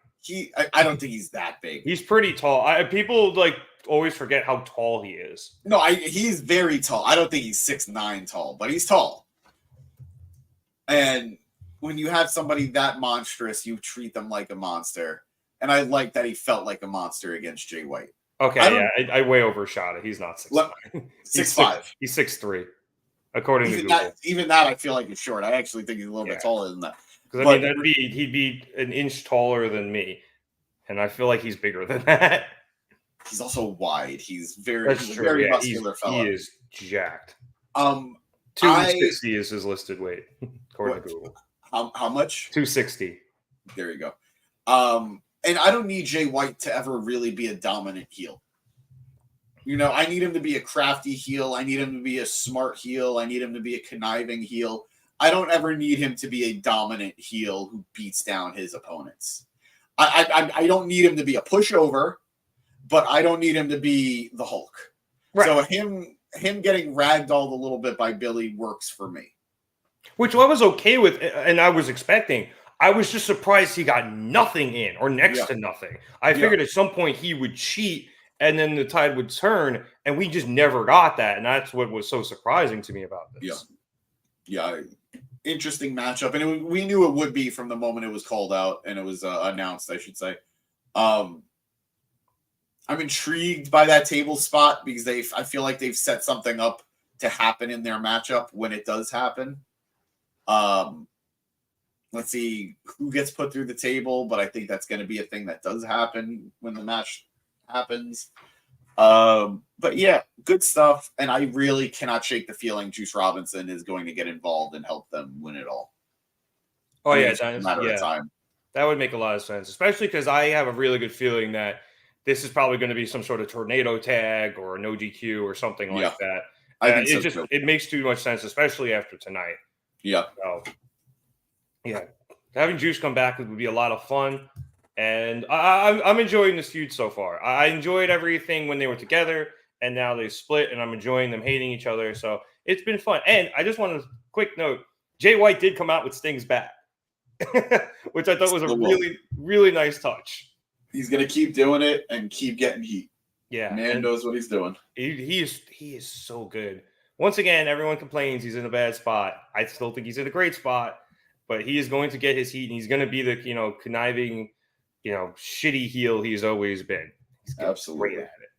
I don't think he's that big. He's pretty tall. People like always forget how tall he is. No, he's very tall. I don't think he's 6'9" tall, but he's tall. And when you have somebody that monstrous, you treat them like a monster. And I like that he felt like a monster against Jay White. Okay, I way overshot it. He's not 6'5". 6'5". He's 6'3", according to Even Google. even that, I feel like he's short. I actually think he's a little bit taller than that. Because I mean, he'd be an inch taller than me, and I feel like he's bigger than that. He's also wide. He's very muscular fella. He is jacked. 260 is his listed weight, according to Google. How much? 260. There you go. And I don't need Jay White to ever really be a dominant heel. You know, I need him to be a crafty heel. I need him to be a smart heel. I need him to be a conniving heel. I don't ever need him to be a dominant heel who beats down his opponents. I don't need him to be a pushover, but I don't need him to be the Hulk. Right. So him getting ragdolled a little bit by Billy works for me. Which I was okay with, and I was expecting. I was just surprised he got nothing in, or next to nothing. I figured at some point he would cheat, and then the tide would turn, and we just never got that. And that's what was so surprising to me about this. Yeah. Interesting matchup. And we knew it would be from the moment it was called out, and it was announced, I should say. I'm intrigued by that table spot because I feel like they've set something up to happen in their matchup when it does happen. Let's see who gets put through the table, but I think that's going to be a thing that does happen when the match happens. But yeah, good stuff. And I really cannot shake the feeling Juice Robinson is going to get involved and help them win it all. Oh, it's a matter of time. That would make a lot of sense, especially because I have a really good feeling that this is probably going to be some sort of tornado tag or no GQ or something like that. I think so too. It makes too much sense, especially after tonight. Yeah. So, yeah, having Juice come back would be a lot of fun, and I'm enjoying this feud so far. I enjoyed everything when they were together, and now they split, and I'm enjoying them hating each other. So it's been fun. And I just want to quick note: Jay White did come out with Sting's bat, which I thought was a really, really nice touch. He's gonna keep doing it and keep getting heat. Yeah, man knows what he's doing. He is so good. Once again, everyone complains he's in a bad spot. I still think he's in a great spot. But he is going to get his heat, and he's going to be the, conniving, shitty heel he's always been. He's absolutely great at it.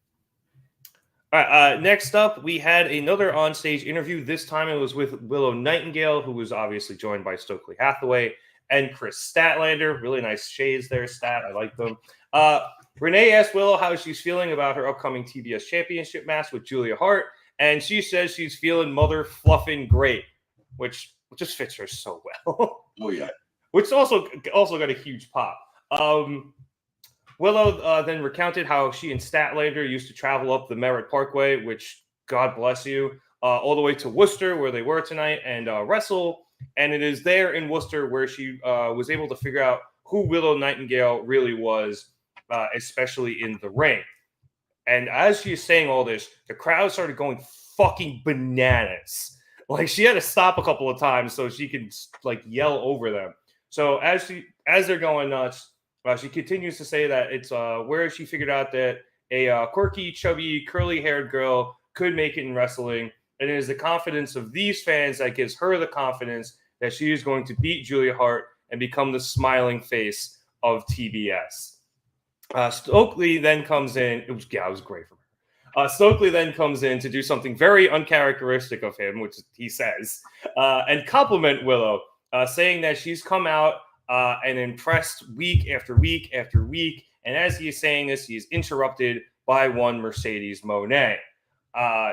All right, next up, we had another onstage interview. This time it was with Willow Nightingale, who was obviously joined by Stokely Hathaway and Chris Statlander. Really nice shades there, Stat. I like them. Renee asked Willow how she's feeling about her upcoming TBS Championship match with Julia Hart, and she says she's feeling mother fluffing great, which just fits her so well. Oh, yeah. Which also got a huge pop. Willow then recounted how she and Statlander used to travel up the Merritt Parkway, which, God bless you, all the way to Worcester, where they were tonight, and wrestle. And it is there in Worcester where she was able to figure out who Willow Nightingale really was, especially in the ring. And as she is saying all this, the crowd started going fucking bananas. Like, she had to stop a couple of times so she could yell over them. So as they're going nuts, she continues to say that it's where she figured out that a quirky, chubby, curly-haired girl could make it in wrestling, and it is the confidence of these fans that gives her the confidence that she is going to beat Julia Hart and become the smiling face of TBS. Stokely then comes in. It was great for her. Stokely then comes in to do something very uncharacteristic of him, which he says, and compliment Willow, saying that she's come out and impressed week after week after week. And as he is saying this, he is interrupted by one Mercedes Moné.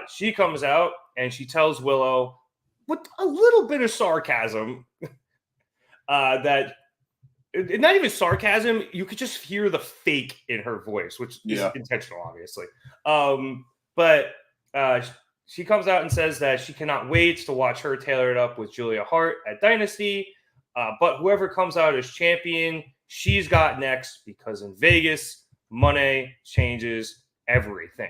She comes out and she tells Willow, with a little bit of sarcasm, that not even sarcasm, you could just hear the fake in her voice, which is intentional, obviously. But she comes out and says that she cannot wait to watch her tailor it up with Julia Hart at Dynasty. But whoever comes out as champion, she's got next, because in Vegas, money changes everything.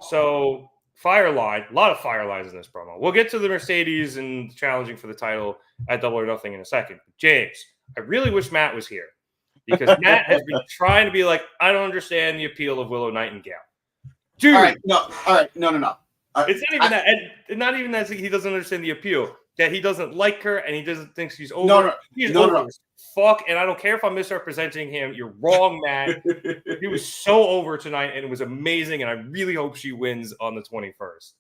So Fireline, a lot of fire lines in this promo. We'll get to the Mercedes and challenging for the title at Double or Nothing in a second. James, I really wish Matt was here, because Matt has been trying to be like, I don't understand the appeal of Willow Nightingale. Dude. No. It's not even that. And not even that he doesn't understand the appeal. that he doesn't like her and he doesn't think she's over. No, He's no, over no. as fuck, and I don't care if I'm misrepresenting him. You're wrong, Matt. He was so over tonight, and it was amazing, and I really hope she wins on the 21st.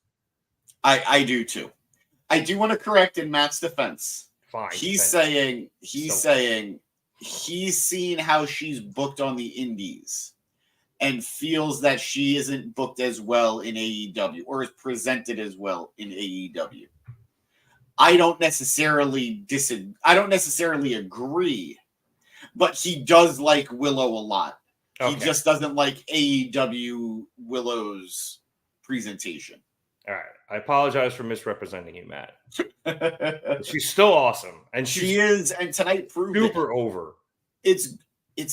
I do too. I do want to correct in Matt's defense. Fine. He's saying he's seen how she's booked on the indies and feels that she isn't booked as well in AEW or is presented as well in AEW. I don't necessarily agree, but he does like Willow a lot. Okay. He just doesn't like AEW Willow's presentation. All right. I apologize for misrepresenting you, Matt. She's still awesome. And she is, and tonight proved super over. It's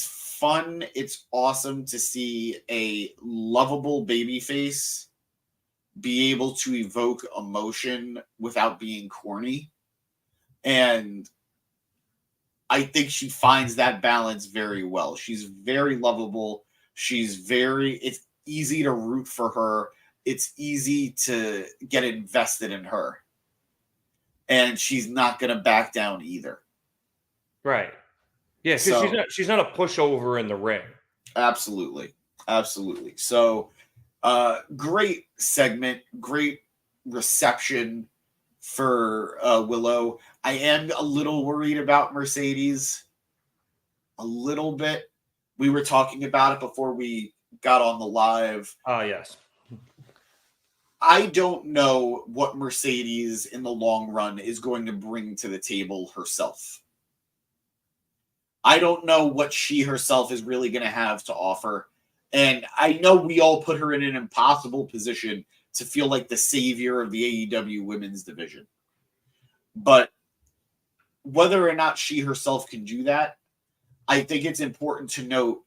fun. It's awesome to see a lovable babyface be able to evoke emotion without being corny. And I think she finds that balance very well. She's very lovable. It's easy to root for her. It's easy to get invested in her. And she's not going to back down either. Right. Yeah, because she's not a pushover in the ring. Absolutely. Absolutely. So, great segment, great reception for Willow. I am a little worried about Mercedes. A little bit. We were talking about it before we got on the live. Yes. I don't know what Mercedes in the long run is going to bring to the table herself. I don't know what she herself is really going to have to offer. And I know we all put her in an impossible position to feel like the savior of the AEW women's division. But whether or not she herself can do that, I think it's important to note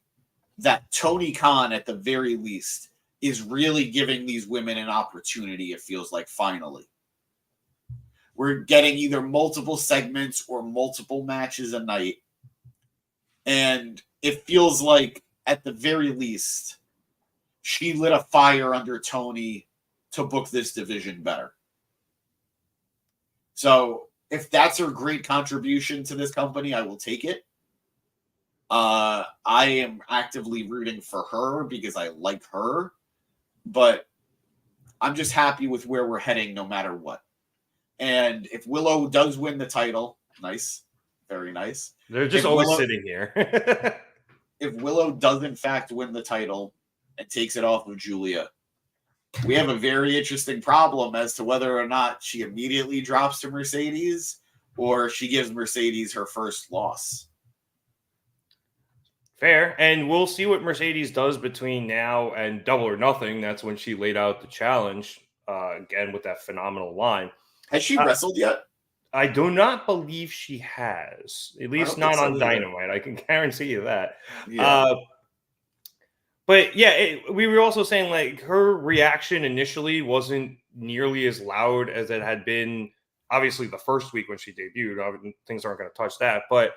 that Tony Khan, at the very least, is really giving these women an opportunity, it feels like, finally. We're getting either multiple segments or multiple matches a night. And it feels like, at the very least, she lit a fire under Tony to book this division better. So, if that's her great contribution to this company, I will take it. I am actively rooting for her because I like her. But I'm just happy with where we're heading no matter what. And if Willow does win the title, nice. Very nice. They're just always sitting here. If Willow does in fact win the title and takes it off of Julia, we have a very interesting problem as to whether or not she immediately drops to Mercedes or she gives Mercedes her first loss. Fair. And we'll see what Mercedes does between now and Double or Nothing. That's when she laid out the challenge again with that phenomenal line. Has she wrestled yet? I do not believe she has. At least not on Dynamite. I can guarantee you that. Yeah. But yeah, we were also saying like her reaction initially wasn't nearly as loud as it had been. Obviously, the first week when she debuted, things aren't going to touch that. But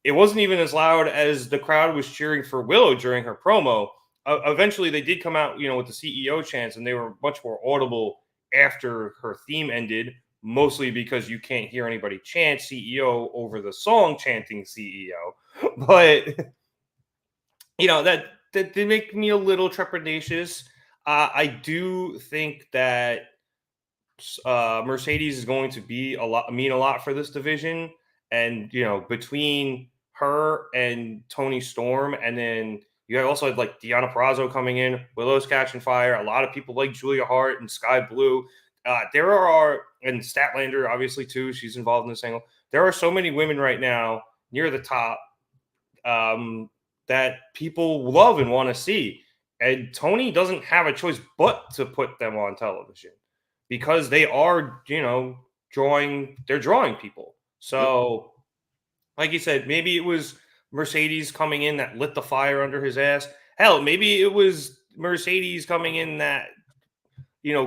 it wasn't even as loud as the crowd was cheering for Willow during her promo. Eventually, they did come out, with the CEO chants, and they were much more audible after her theme ended, mostly because you can't hear anybody chant CEO over the song chanting CEO. But, that did make me a little trepidatious. I do think that Mercedes is going to mean a lot for this division. And, between her and Toni Storm, and then you also had like Deonna Purrazzo coming in, Willow's catching fire. A lot of people like Julia Hart and Sky Blue. There are, and Statlander obviously too. She's involved in this angle. There are so many women right now near the top that people love and want to see. And Tony doesn't have a choice but to put them on television because they are, drawing people. So, like you said, maybe it was Mercedes coming in that lit the fire under his ass. Hell, maybe it was Mercedes coming in that,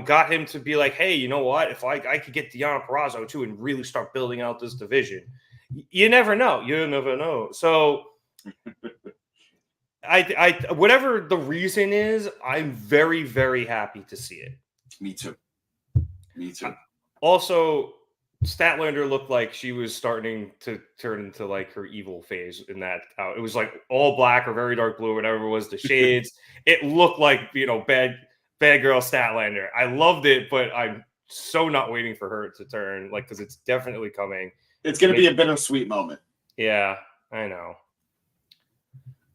got him to be like, hey, you know what? If I could get Deonna Purrazzo too and really start building out this division. You never know. So I whatever the reason is, I'm very, very happy to see it. Me too. Also, Statlander looked like she was starting to turn into like her evil phase in that. It was like all black or very dark blue, whatever it was, the shades. It looked like, bad girl Statlander. I loved it, but I'm so not waiting for her to turn, like, because it's definitely coming. It's going to be a bittersweet moment. Yeah, I know.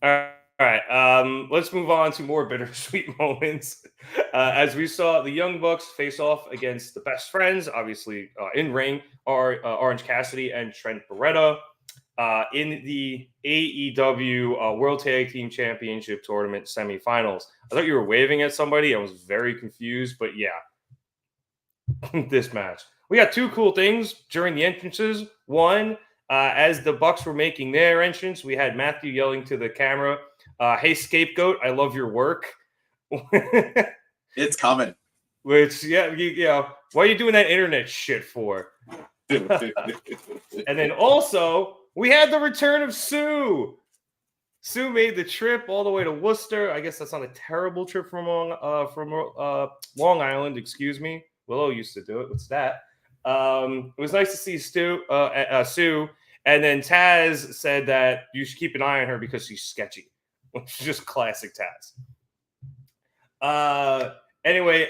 All right. Let's move on to more bittersweet moments. As we saw the Young Bucks face off against the Best Friends, obviously in ring, are Orange Cassidy and Trent Beretta in the AEW World Tag Team Championship Tournament semifinals. I thought you were waving at somebody. I was very confused, but yeah. This match. We got two cool things during the entrances. One, as the Bucks were making their entrance, we had Matthew yelling to the camera, "Hey, scapegoat, I love your work." It's coming. Which, yeah, what are you doing that internet shit for? And then also, we had the return of Sue. Sue made the trip all the way to Worcester. I guess that's not a terrible trip from Long Island, excuse me. Willow used to do it. What's that? It was nice to see Sue. And then Taz said that you should keep an eye on her because she's sketchy, which is just classic Taz. Anyway,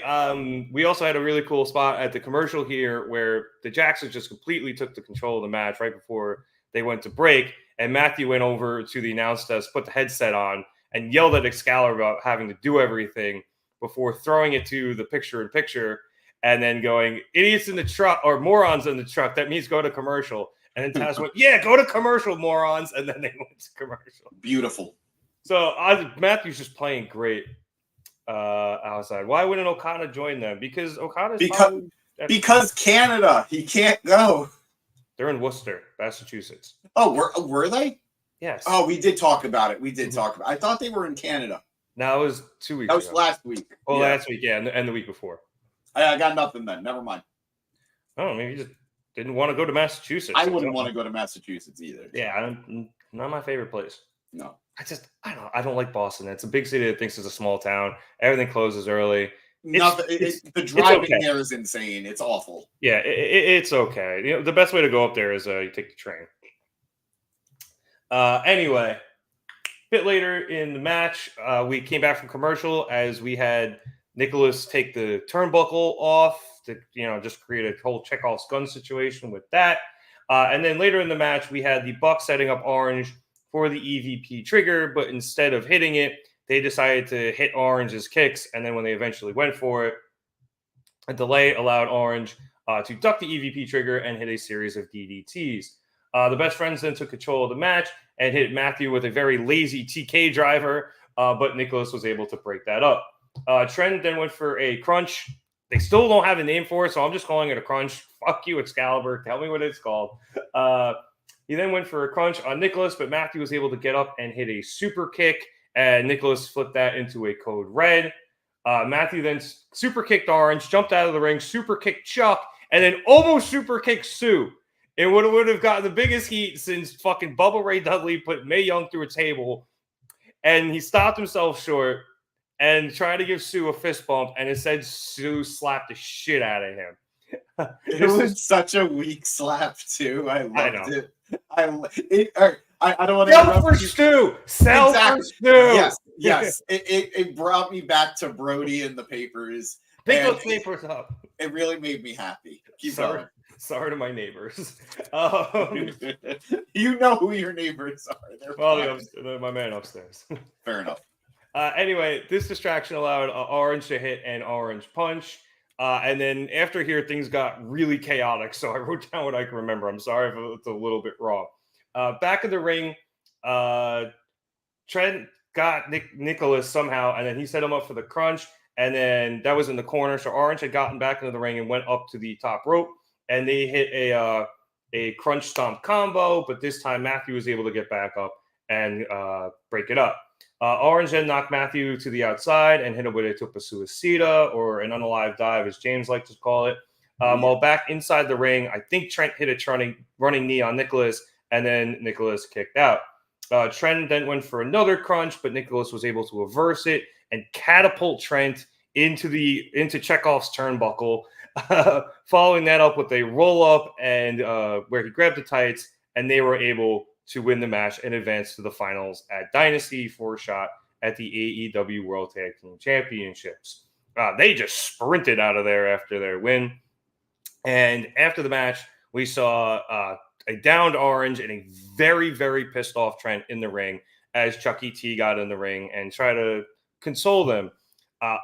we also had a really cool spot at the commercial here where the Jacksons just completely took the control of the match right before they went to break. And Matthew went over to the announce desk, put the headset on, and yelled at Excalibur about having to do everything before throwing it to the picture-in-picture and then going, "Idiots in the truck," or "Morons in the truck. That means go to commercial." And then Taz went, "Yeah, go to commercial, morons." And then they went to commercial. Beautiful. So Matthew's just playing great outside. Why wouldn't Okada join them? Because Okada's because Canada. He can't go. They're in Worcester, Massachusetts. Oh, were they? Yes. Oh, we did talk about it. I thought they were in Canada. No, it was 2 weeks That was ago. last week. Oh, yeah. Last week, yeah, and the week before. I got nothing then. Never mind. Oh, maybe you just didn't want to go to Massachusetts. I wouldn't want to go to Massachusetts either. Yeah, not my favorite place. No. I don't like Boston. It's a big city that thinks it's a small town. Everything closes early. The driving there is insane. It's awful. Yeah, it's okay. The best way to go up there is you take the train. Anyway, a bit later in the match, we came back from commercial as we had Nicholas take the turnbuckle off to just create a whole Chekhov's gun situation with that. And then later in the match, we had the Bucks setting up Orange for the EVP trigger, but instead of hitting it, they decided to hit Orange's kicks, and then when they eventually went for it, a delay allowed Orange to duck the EVP trigger and hit a series of DDTs. The Best Friends then took control of the match and hit Matthew with a very lazy TK driver, but Nicholas was able to break that up. Trent then went for a crunch. They still don't have a name for it, so I'm just calling it a crunch. Fuck you, Excalibur. Tell me what it's called. He then went for a crunch on Nicholas, but Matthew was able to get up and hit a super kick, and Nicholas flipped that into a code red. Matthew then super kicked Orange, jumped out of the ring, super kicked Chuck, and then almost super kicked Sue. It would have gotten the biggest heat since fucking Bubba Ray Dudley put Mae Young through a table, and he stopped himself short and tried to give Sue a fist bump, and instead Sue slapped the shit out of him. It was such a weak slap too. I loved it. I don't want to sell for Stu. Sell for Stu. Yes. It brought me back to Brody in the papers. Pick those papers up. It really made me happy. Keep going. Sorry to my neighbors. You know who your neighbors are. My man upstairs. Fair enough. Anyway, this distraction allowed Orange to hit an Orange punch. And then after here, things got really chaotic. So I wrote down what I can remember. I'm sorry if it's a little bit wrong. Back in the ring, Trent got Nicholas somehow, and then he set him up for the crunch. And then that was in the corner. So Orange had gotten back into the ring and went up to the top rope. And they hit a crunch stomp combo. But this time, Matthew was able to get back up and break it up. Orange then knocked Matthew to the outside and hit him with a Tupa Suicida, or an unalive dive, as James likes to call it. While back inside the ring, I think Trent hit a running knee on Nicholas, and then Nicholas kicked out. Trent then went for another crunch, but Nicholas was able to reverse it and catapult Trent into Chekhov's turnbuckle. Following that up with a roll up and where he grabbed the tights, and they were able to win the match and advance to the finals at Dynasty for a shot at the AEW World Tag Team Championships. They just sprinted out of there after their win. And after the match, we saw a downed Orange and a very, very pissed off Trent in the ring as Chucky T got in the ring and tried to console them.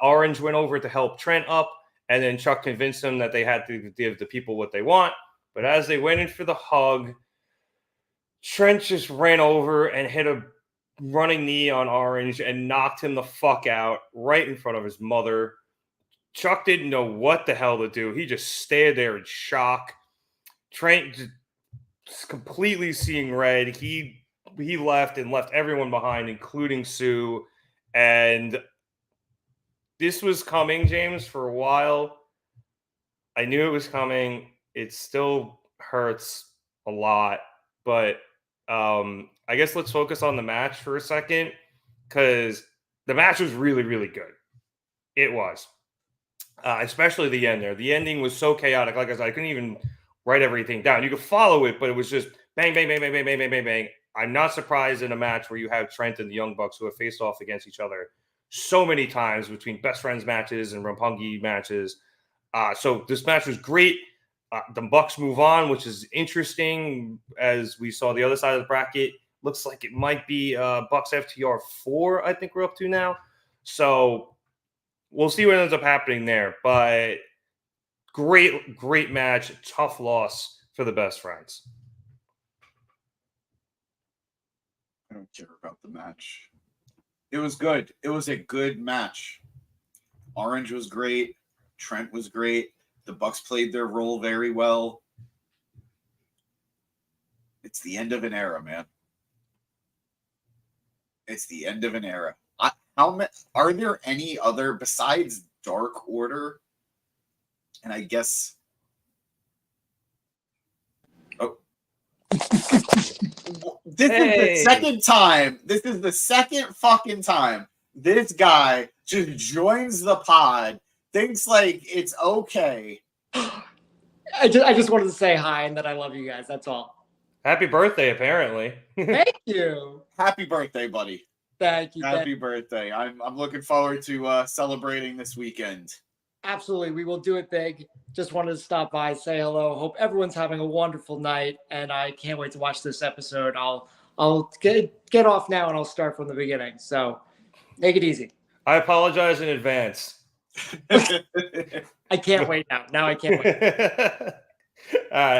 Orange went over to help Trent up, and then Chuck convinced them that they had to give the people what they want. But as they went in for the hug, Trent just ran over and hit a running knee on Orange and knocked him the fuck out right in front of his mother. Chuck didn't know what the hell to do. He just stayed there in shock. Trent just completely seeing red. He left and left everyone behind, including Sue. And this was coming, James, for a while. I knew it was coming. It still hurts a lot. But I guess let's focus on the match for a second, because the match was really, really good. It was. Especially the end there. The ending was so chaotic. Like I said, I couldn't even write everything down. You could follow it, but it was just bang, bang, bang, bang, bang, bang, bang, bang, bang. I'm not surprised in a match where you have Trent and the Young Bucks who have faced off against each other so many times between best friends matches and Roppongi matches. So this match was great. The Bucks move on, which is interesting as we saw the other side of the bracket. Looks like it might be Bucks FTR 4, I think we're up to now. So we'll see what ends up happening there. But great match. Tough loss for the best friends. I don't care about the match. It was good. It was a good match. Orange was great. Trent was great. The Bucks played their role very well. It's the end of an era, man. It's the end of an era. Are there any other besides Dark Order? And I guess. Oh. This is the second time. This is the second fucking time this guy just joins the pod. Thinks like it's okay. I just wanted to say hi and that I love you guys. That's all. Happy birthday, apparently. Thank you. Happy birthday, buddy. Thank you. Happy birthday. I'm looking forward to celebrating this weekend. Absolutely. We will do it big. Just wanted to stop by, say hello. Hope everyone's having a wonderful night, and I can't wait to watch this episode. I'll get off now and I'll start from the beginning. So make it easy. I apologize in advance. I can't wait now. Now I can't wait. All right.